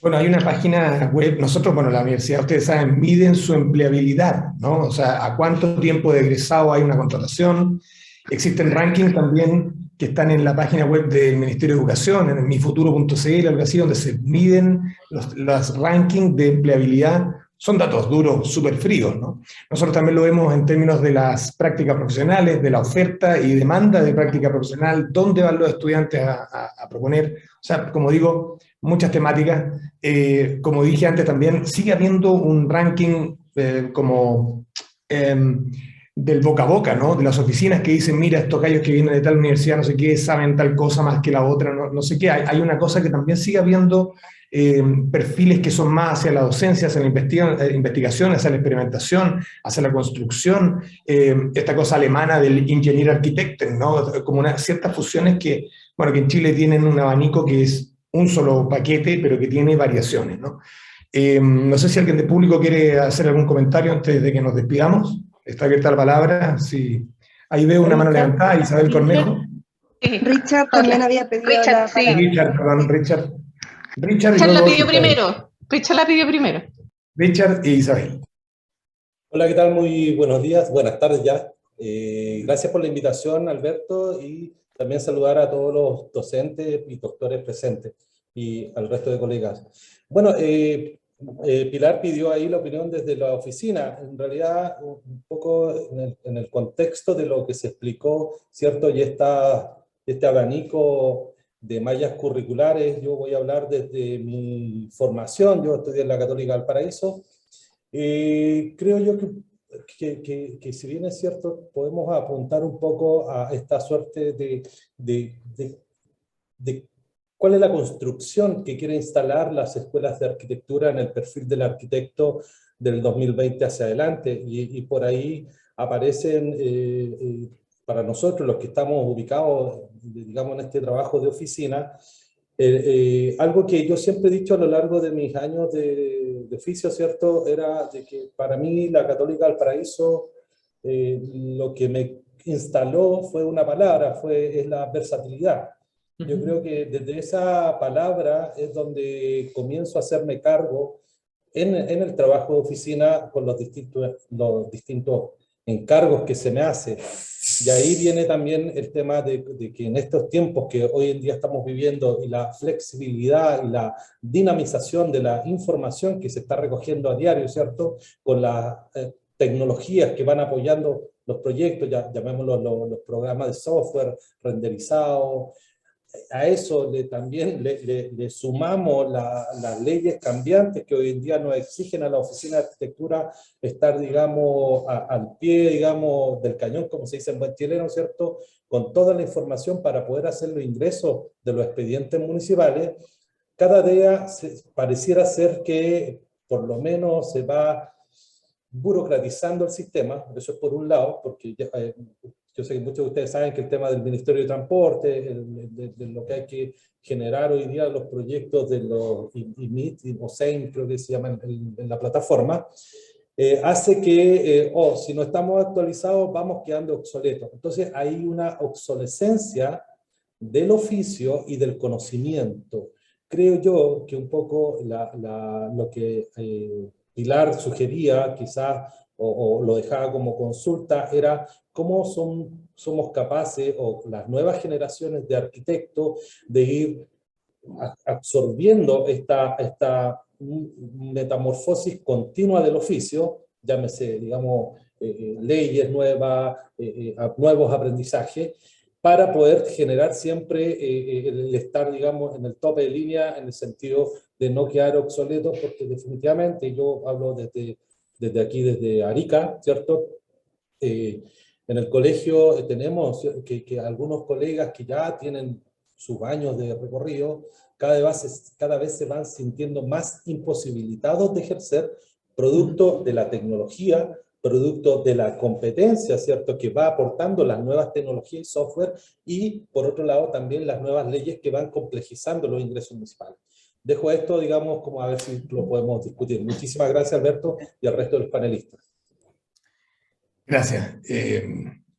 Bueno, hay una página web, nosotros, bueno, la universidad, ustedes saben, miden su empleabilidad, ¿no? O sea, a cuánto tiempo de egresado hay una contratación. Existen rankings también que están en la página web del Ministerio de Educación, en mifuturo.cl, algo así, donde se miden los rankings de empleabilidad. Son datos duros, súper fríos, ¿no? Nosotros también lo vemos en términos de las prácticas profesionales, de la oferta y demanda de práctica profesional, dónde van los estudiantes a proponer. O sea, como digo, muchas temáticas. Como dije antes también, sigue habiendo un ranking del boca a boca, ¿no? De las oficinas que dicen, mira, estos gallos que vienen de tal universidad, no sé qué, saben tal cosa más que la otra, no sé qué. Hay una cosa que también sigue habiendo perfiles que son más hacia la docencia, hacia la investigación, hacia la experimentación, hacia la construcción, esta cosa alemana del ingeniero arquitecto, ¿no? Como ciertas fusiones que, bueno, que en Chile tienen un abanico que es un solo paquete, pero que tiene variaciones, ¿no? No sé si alguien de público quiere hacer algún comentario antes de que nos despidamos. Está abierta la palabra. Sí. Ahí veo una mano levantada, Isabel Cornejo. Richard también había pedido la palabra. Richard, perdón, Richard. Richard la pidió primero. Richard la pidió primero. Richard e Isabel. Hola, ¿qué tal? Muy buenos días, buenas tardes ya. Gracias por la invitación, Alberto, y también saludar a todos los docentes y doctores presentes y al resto de colegas. Bueno, Pilar pidió ahí la opinión desde la oficina. En realidad, un poco en el contexto de lo que se explicó, ¿cierto? Y este abanico de mallas curriculares, yo voy a hablar desde mi formación. Yo estudié en la Católica Valparaíso. Creo yo que si bien es cierto, podemos apuntar un poco a esta suerte de cuál es la construcción que quiere instalar las escuelas de arquitectura en el perfil del arquitecto del 2020 hacia adelante, y por ahí aparecen, para nosotros los que estamos ubicados, digamos, en este trabajo de oficina, algo que yo siempre he dicho a lo largo de mis años de oficio, ¿cierto? Era de que para mí la Católica Valparaíso, lo que me instaló fue una palabra, es la versatilidad. Yo creo que desde esa palabra es donde comienzo a hacerme cargo en el trabajo de oficina con los distintos encargos que se me hacen. Y ahí viene también el tema de que en estos tiempos que hoy en día estamos viviendo, y la flexibilidad y la dinamización de la información que se está recogiendo a diario, ¿cierto? Con las tecnologías que van apoyando los proyectos, llamémoslo los programas de software renderizado. A eso también le sumamos las leyes cambiantes que hoy en día nos exigen a la oficina de arquitectura estar, digamos, al pie, digamos, del cañón, como se dice en buen chileno, ¿cierto? Con toda la información para poder hacer los ingresos de los expedientes municipales. Cada día pareciera ser que por lo menos se va burocratizando el sistema. Eso es por un lado, porque yo sé que muchos de ustedes saben que el tema del Ministerio de Transporte, de lo que hay que generar hoy día, los proyectos de los IMIT o SEIM, creo que se llaman en la plataforma, hace que, si no estamos actualizados, vamos quedando obsoletos. Entonces hay una obsolescencia del oficio y del conocimiento. Creo yo que un poco lo que Pilar sugería, quizás, o lo dejaba como consulta, era cómo somos capaces, o las nuevas generaciones de arquitectos, de ir absorbiendo esta metamorfosis continua del oficio, llámese, digamos, leyes nuevas, nuevos aprendizajes, para poder generar siempre el estar, digamos, en el tope de línea, en el sentido de no quedar obsoletos, porque definitivamente, yo hablo desde aquí, desde Arica, ¿cierto? En el colegio tenemos que algunos colegas que ya tienen sus años de recorrido, cada vez se van sintiendo más imposibilitados de ejercer, producto de la tecnología, producto de la competencia, ¿cierto?, que va aportando las nuevas tecnologías y software, y por otro lado también las nuevas leyes que van complejizando los ingresos municipales. Dejo esto, digamos, como a ver si lo podemos discutir. Muchísimas gracias, Alberto, y al resto de los panelistas. Gracias.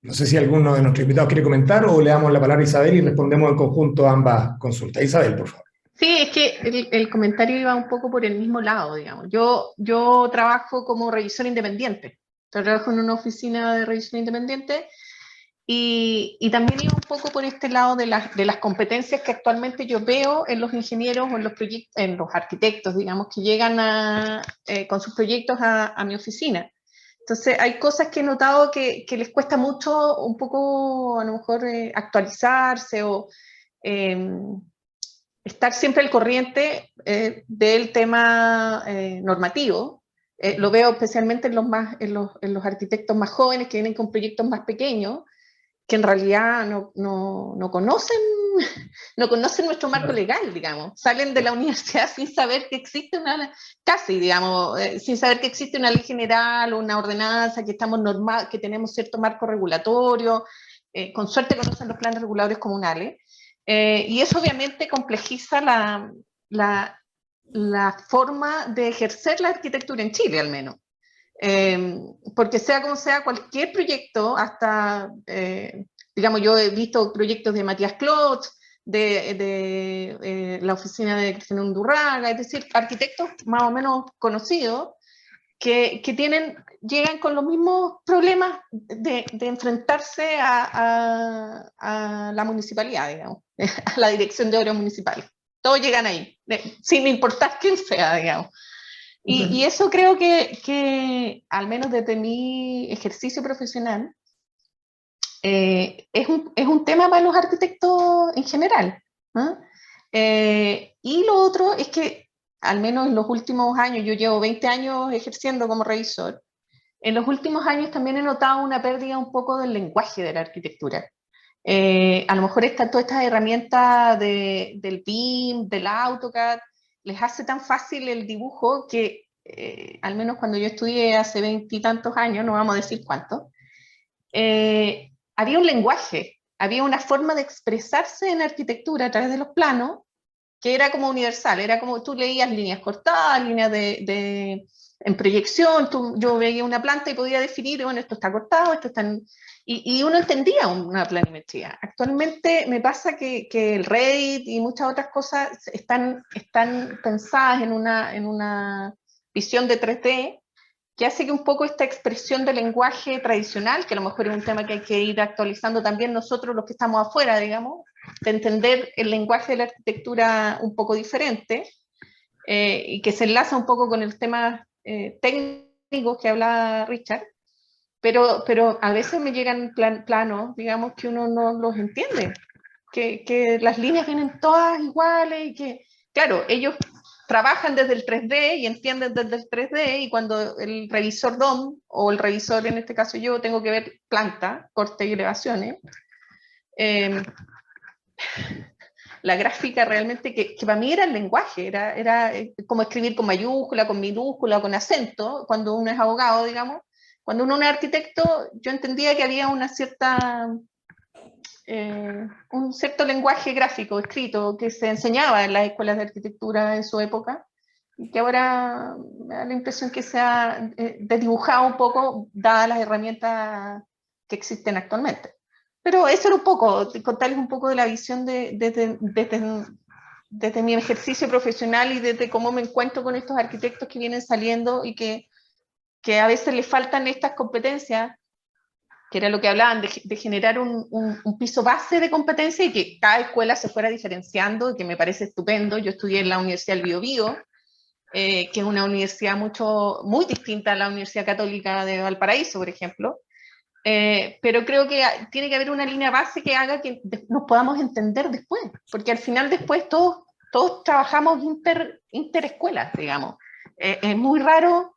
No sé si alguno de nuestros invitados quiere comentar o le damos la palabra a Isabel y respondemos en conjunto a ambas consultas. Isabel, por favor. Sí, es que el comentario iba un poco por el mismo lado, digamos. Yo trabajo como revisor independiente. Trabajo en una oficina de revisión independiente y también iba un poco por este lado de las competencias que actualmente yo veo en los ingenieros o en los arquitectos, digamos, que llegan con sus proyectos a mi oficina. Entonces, hay cosas que he notado que les cuesta mucho un poco, a lo mejor, actualizarse o estar siempre al corriente del tema normativo. Lo veo especialmente en los arquitectos más jóvenes que vienen con proyectos más pequeños, que en realidad no conocen nuestro marco legal, digamos. Salen de la universidad sin saber que existe sin saber que existe una ley general o una ordenanza, que que tenemos cierto marco regulatorio, con suerte conocen los planes reguladores comunales, y eso obviamente complejiza la forma de ejercer la arquitectura en Chile, al menos. Porque sea como sea, cualquier proyecto, hasta, digamos, yo he visto proyectos de Matías Klotz, de la oficina de Cristiano Undurraga, es decir, arquitectos más o menos conocidos, que llegan con los mismos problemas de enfrentarse a la municipalidad, digamos, a la dirección de obras municipales. Todos llegan ahí, sin importar quién sea, digamos. Y eso creo que, al menos desde mi ejercicio profesional, es un tema para los arquitectos en general, ¿no? Y lo otro es que, al menos en los últimos años, yo llevo 20 años ejerciendo como revisor, en los últimos años también he notado una pérdida un poco del lenguaje de la arquitectura. A lo mejor todas estas herramientas del BIM, del AutoCAD, les hace tan fácil el dibujo que, al menos cuando yo estudié hace 20 y tantos años, no vamos a decir cuánto, había un lenguaje, había una forma de expresarse en arquitectura a través de los planos que era como universal, era como tú leías líneas cortadas, líneas en proyección, yo veía una planta y podía definir, bueno, esto está cortado, esto está y uno entendía una planimetría. Actualmente me pasa que el Revit y muchas otras cosas están pensadas en una visión de 3D, que hace que un poco esta expresión del lenguaje tradicional, que a lo mejor es un tema que hay que ir actualizando también nosotros los que estamos afuera, digamos, de entender el lenguaje de la arquitectura un poco diferente, y que se enlaza un poco con el tema técnico que hablaba Richard, pero a veces me llegan planos, digamos, que uno no los entiende, que las líneas vienen todas iguales y que, claro, ellos trabajan desde el 3D y entienden desde el 3D, y cuando el revisor DOM, o el revisor, en este caso yo, tengo que ver planta, corte y elevaciones, la gráfica realmente, que para mí era el lenguaje, era como escribir con mayúscula, con minúscula, con acento, cuando uno es abogado, digamos. Cuando uno es arquitecto, yo entendía que había una un cierto lenguaje gráfico escrito que se enseñaba en las escuelas de arquitectura en su época, y que ahora me da la impresión que se ha desdibujado un poco, dadas las herramientas que existen actualmente. Pero eso era un poco, contarles un poco de la visión desde mi ejercicio profesional y desde cómo me encuentro con estos arquitectos que vienen saliendo y que a veces les faltan estas competencias, que era lo que hablaban, de generar un piso base de competencia y que cada escuela se fuera diferenciando, y que me parece estupendo. Yo estudié en la Universidad del Biobío, que es una universidad muy distinta a la Universidad Católica de Valparaíso, por ejemplo, pero creo que tiene que haber una línea base que haga que nos podamos entender después, porque al final después todos trabajamos interescuelas, digamos. Es muy raro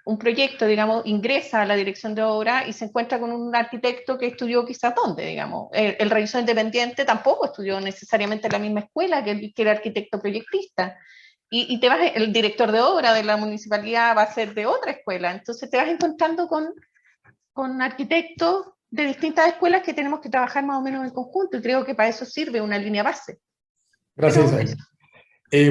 un proyecto, digamos, ingresa a la dirección de obra y se encuentra con un arquitecto que estudió quizás dónde, digamos. El revisor independiente tampoco estudió necesariamente en la misma escuela que el arquitecto proyectista. Y te vas, el director de obra de la municipalidad va a ser de otra escuela. Entonces te vas encontrando con arquitectos de distintas escuelas que tenemos que trabajar más o menos en conjunto. Y creo que para eso sirve una línea base. Gracias, Isabel.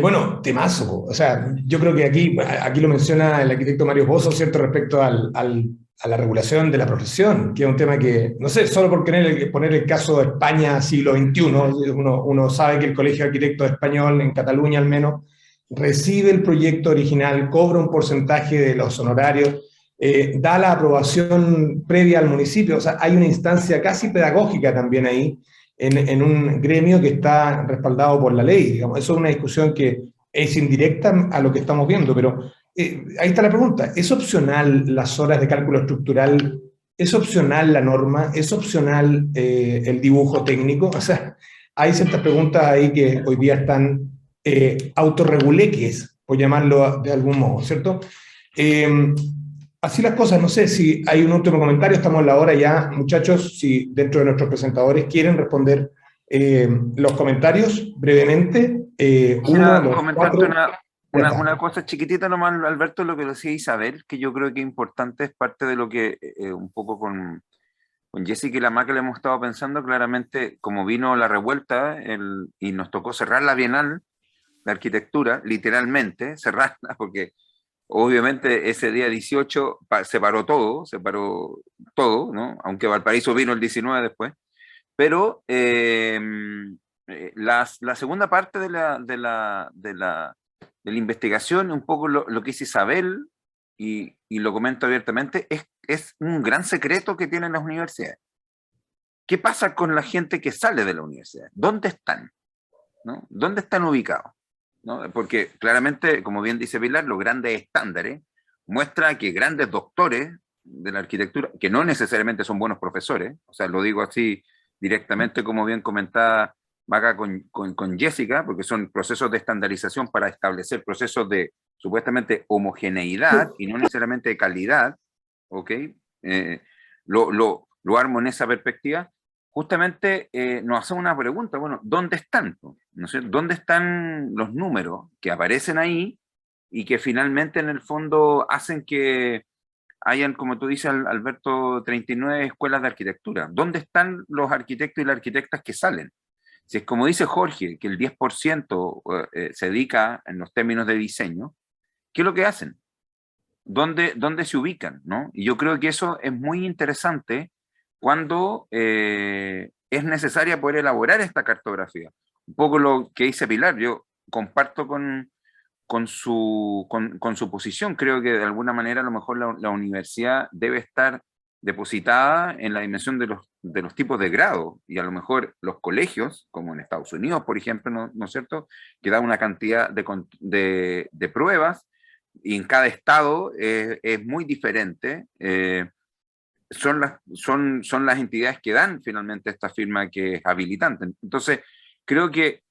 Bueno, temazo. O sea, yo creo que aquí lo menciona el arquitecto Mario Pozo, ¿cierto?, respecto a la regulación de la profesión, que es un tema que, no sé, solo por poner el caso de España siglo XXI, uno sabe que el Colegio de Arquitectos Español, en Cataluña al menos, recibe el proyecto original, cobra un porcentaje de los honorarios, da la aprobación previa al municipio, o sea, hay una instancia casi pedagógica también ahí, en un gremio que está respaldado por la ley, digamos. Eso es una discusión que es indirecta a lo que estamos viendo, pero ahí está la pregunta: ¿es opcional las horas de cálculo estructural? ¿Es opcional la norma? ¿Es opcional el dibujo técnico? O sea, hay ciertas preguntas ahí que hoy día están autorreguleques, por llamarlo de algún modo, ¿cierto? Así las cosas. No sé si hay un último comentario, estamos en la hora ya, muchachos, si dentro de nuestros presentadores quieren responder los comentarios brevemente. Comentarte una cosa chiquitita nomás, Alberto, lo que decía Isabel, que yo creo que es importante, es parte de lo que un poco con Jessica y la Maca le hemos estado pensando. Claramente, como vino la revuelta y nos tocó cerrar la Bienal de Arquitectura, literalmente, cerrarla, porque obviamente ese día 18 se paró todo, ¿no? Aunque Valparaíso vino el 19 después. Pero la segunda parte de la investigación, un poco lo que dice Isabel, y lo comento abiertamente, es un gran secreto que tienen las universidades. ¿Qué pasa con la gente que sale de la universidad? ¿Dónde están? ¿No? ¿Dónde están ubicados? ¿No? Porque claramente, como bien dice Pilar, los grandes estándares muestran que grandes doctores de la arquitectura, que no necesariamente son buenos profesores, o sea, lo digo así directamente, como bien comentaba Maca con Jessica, porque son procesos de estandarización para establecer procesos de supuestamente homogeneidad y no necesariamente de calidad, ¿ok? Lo armo en esa perspectiva. Justamente nos hacemos una pregunta, bueno, ¿dónde están? ¿No sé? ¿Dónde están los números que aparecen ahí y que finalmente en el fondo hacen que hayan, como tú dices, Alberto, 39 escuelas de arquitectura? ¿Dónde están los arquitectos y las arquitectas que salen? Si es como dice Jorge, que el 10% se dedica en los términos de diseño, ¿qué es lo que hacen? ¿Dónde se ubican? ¿No? Y yo creo que eso es muy interesante cuando es necesaria poder elaborar esta cartografía. Un poco lo que dice Pilar, yo comparto con su posición. Creo que de alguna manera a lo mejor la universidad debe estar depositada en la dimensión de los tipos de grado, y a lo mejor los colegios, como en Estados Unidos, por ejemplo, ¿no es cierto?, que da una cantidad de pruebas, y en cada estado es muy diferente. Son las entidades que dan finalmente esta firma que es habilitante. Entonces, creo que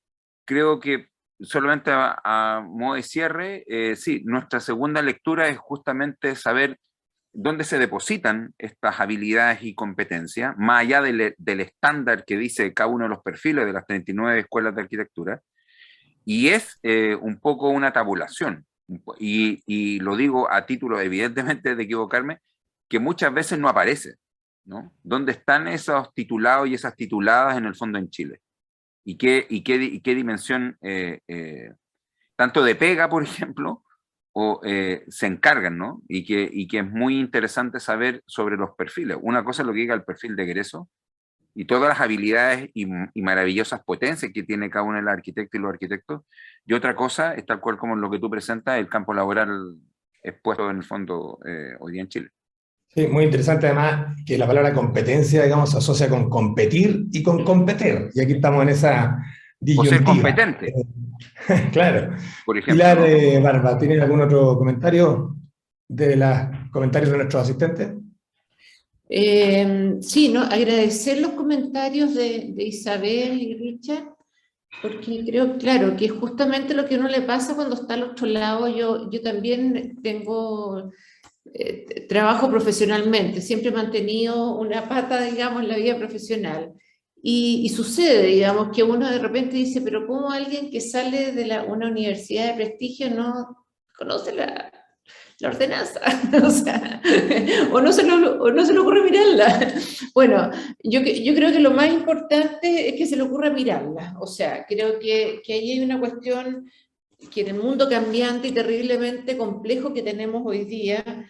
solamente a modo de cierre, sí, nuestra segunda lectura es justamente saber dónde se depositan estas habilidades y competencias, más allá del estándar que dice cada uno de los perfiles de las 39 escuelas de arquitectura, y es un poco una tabulación. Y lo digo a título, evidentemente, de equivocarme, que muchas veces no aparece, ¿no? ¿Dónde están esos titulados y esas tituladas en el fondo en Chile? ¿Y qué dimensión, tanto de pega, por ejemplo, se encargan, ¿no? Y que es muy interesante saber sobre los perfiles. Una cosa es lo que diga el perfil de egreso y todas las habilidades y maravillosas potencias que tiene cada uno de los arquitectos y los arquitectos, y otra cosa es tal cual como lo que tú presentas, el campo laboral expuesto en el fondo hoy día en Chile. Sí, muy interesante además que la palabra competencia, digamos, se asocia con competir y con competer, y aquí estamos en esa disyuntiva. O ser competente. Claro. Por ejemplo, Pilar, Barba, ¿tienes algún otro comentario de los comentarios de nuestros asistentes? Sí, ¿no? Agradecer los comentarios de Isabel y Richard, porque creo, claro, que es justamente lo que a uno le pasa cuando está al otro lado. Yo también tengo trabajo profesionalmente, siempre he mantenido una pata, digamos, en la vida profesional. Y sucede, digamos, que uno de repente dice, pero ¿cómo alguien que sale de una universidad de prestigio no conoce la ordenanza? O sea, o no se le ocurre mirarla. Bueno, yo creo que lo más importante es que se le ocurra mirarla. O sea, creo que ahí hay una cuestión que en el mundo cambiante y terriblemente complejo que tenemos hoy día,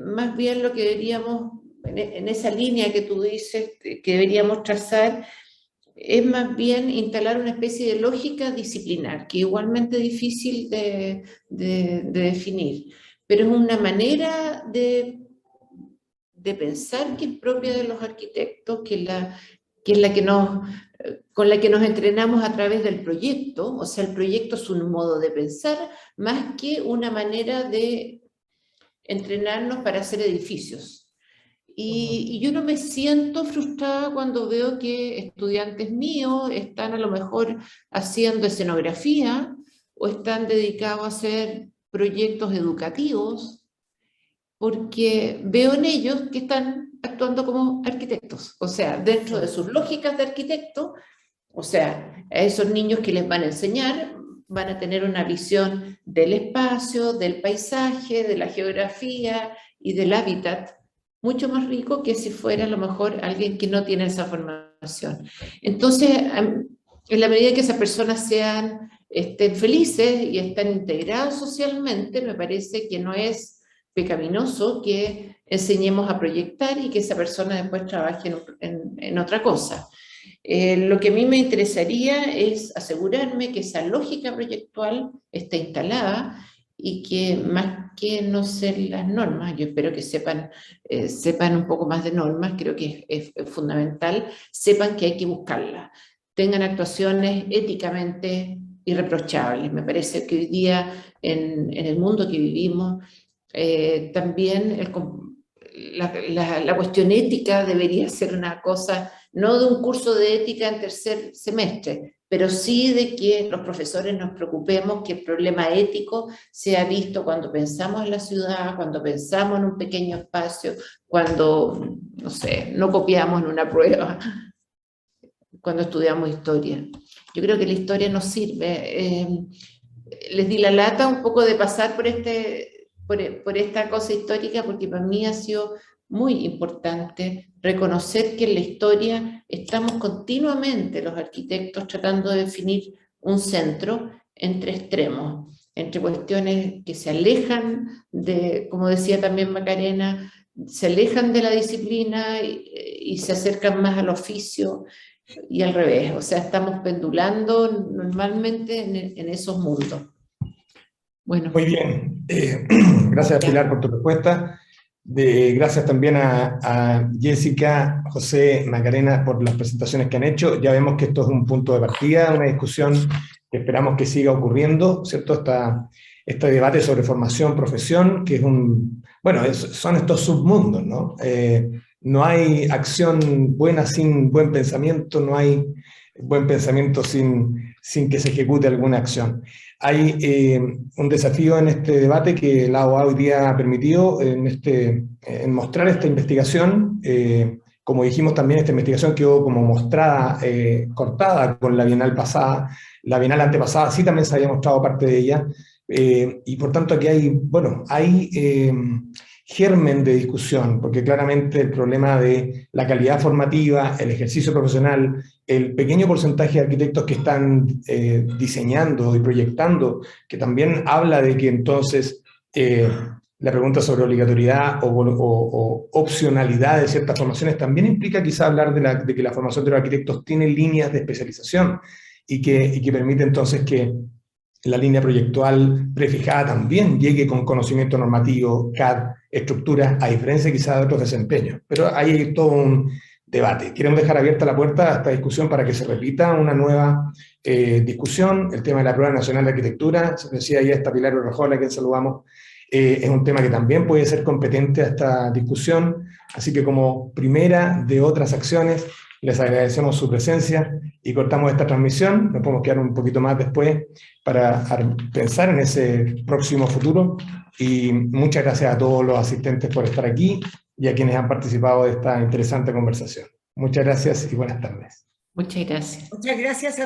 más bien lo que deberíamos, en esa línea que tú dices, que deberíamos trazar, es más bien instalar una especie de lógica disciplinar, que igualmente es difícil de definir, pero es una manera de pensar que es propia de los arquitectos, que es la que con la que nos entrenamos a través del proyecto. O sea, el proyecto es un modo de pensar más que una manera de entrenarnos para hacer edificios. Y yo no me siento frustrada cuando veo que estudiantes míos están a lo mejor haciendo escenografía o están dedicados a hacer proyectos educativos, porque veo en ellos que están actuando como arquitectos, o sea, dentro de sus lógicas de arquitecto. O sea, a esos niños que les van a enseñar van a tener una visión del espacio, del paisaje, de la geografía y del hábitat, mucho más rico que si fuera a lo mejor alguien que no tiene esa formación. Entonces, en la medida que esas personas estén felices y estén integradas socialmente, me parece que no es pecaminoso que enseñemos a proyectar y que esa persona después trabaje en otra cosa. Lo que a mí me interesaría es asegurarme que esa lógica proyectual esté instalada y que más que no ser las normas, yo espero que sepan un poco más de normas, creo que es fundamental, sepan que hay que buscarlas, tengan actuaciones éticamente irreprochables. Me parece que hoy día en el mundo que vivimos, también la cuestión ética debería ser una cosa, no de un curso de ética en tercer semestre, pero sí de que los profesores nos preocupemos que el problema ético sea visto cuando pensamos en la ciudad, cuando pensamos en un pequeño espacio, cuando, no sé, no copiamos en una prueba, cuando estudiamos historia. Yo creo que la historia nos sirve. Les di la lata un poco de pasar por esta cosa histórica, porque para mí ha sido muy importante reconocer que en la historia estamos continuamente los arquitectos tratando de definir un centro entre extremos, entre cuestiones que se alejan de, como decía también Macarena, se alejan de la disciplina y se acercan más al oficio, y al revés. O sea, estamos pendulando normalmente en esos mundos. Bueno. Muy bien. Gracias, Pilar, por tu respuesta. Gracias también a Jessica, José, Macarena por las presentaciones que han hecho. Ya vemos que esto es un punto de partida, una discusión que esperamos que siga ocurriendo, ¿cierto? Este debate sobre formación, profesión, que es son estos submundos, ¿no? No hay acción buena sin buen pensamiento, no hay buen pensamiento sin que se ejecute alguna acción. Hay un desafío en este debate que la OA hoy día ha permitido en mostrar esta investigación. Como dijimos también, esta investigación quedó como mostrada, cortada con la Bienal pasada. La Bienal antepasada sí también se había mostrado parte de ella. Y por tanto aquí hay germen de discusión, porque claramente el problema de la calidad formativa, el ejercicio profesional, el pequeño porcentaje de arquitectos que están diseñando y proyectando, que también habla de que entonces la pregunta sobre obligatoriedad o opcionalidad de ciertas formaciones también implica quizá hablar de que la formación de los arquitectos tiene líneas de especialización y que permite entonces que la línea proyectual prefijada también llegue con conocimiento normativo, CAD, estructuras, a diferencia quizá de otros desempeños. Pero ahí hay todo un debate. Queremos dejar abierta la puerta a esta discusión para que se repita una nueva discusión. El tema de la Prueba Nacional de Arquitectura, se decía ya está Pilar Urrejola, a quien saludamos, es un tema que también puede ser competente a esta discusión. Así que como primera de otras acciones, Les agradecemos su presencia y cortamos esta transmisión. Nos podemos quedar un poquito más después para pensar en ese próximo futuro. Y muchas gracias a todos los asistentes por estar aquí y a quienes han participado de esta interesante conversación. Muchas gracias y buenas tardes. Muchas gracias. Muchas gracias a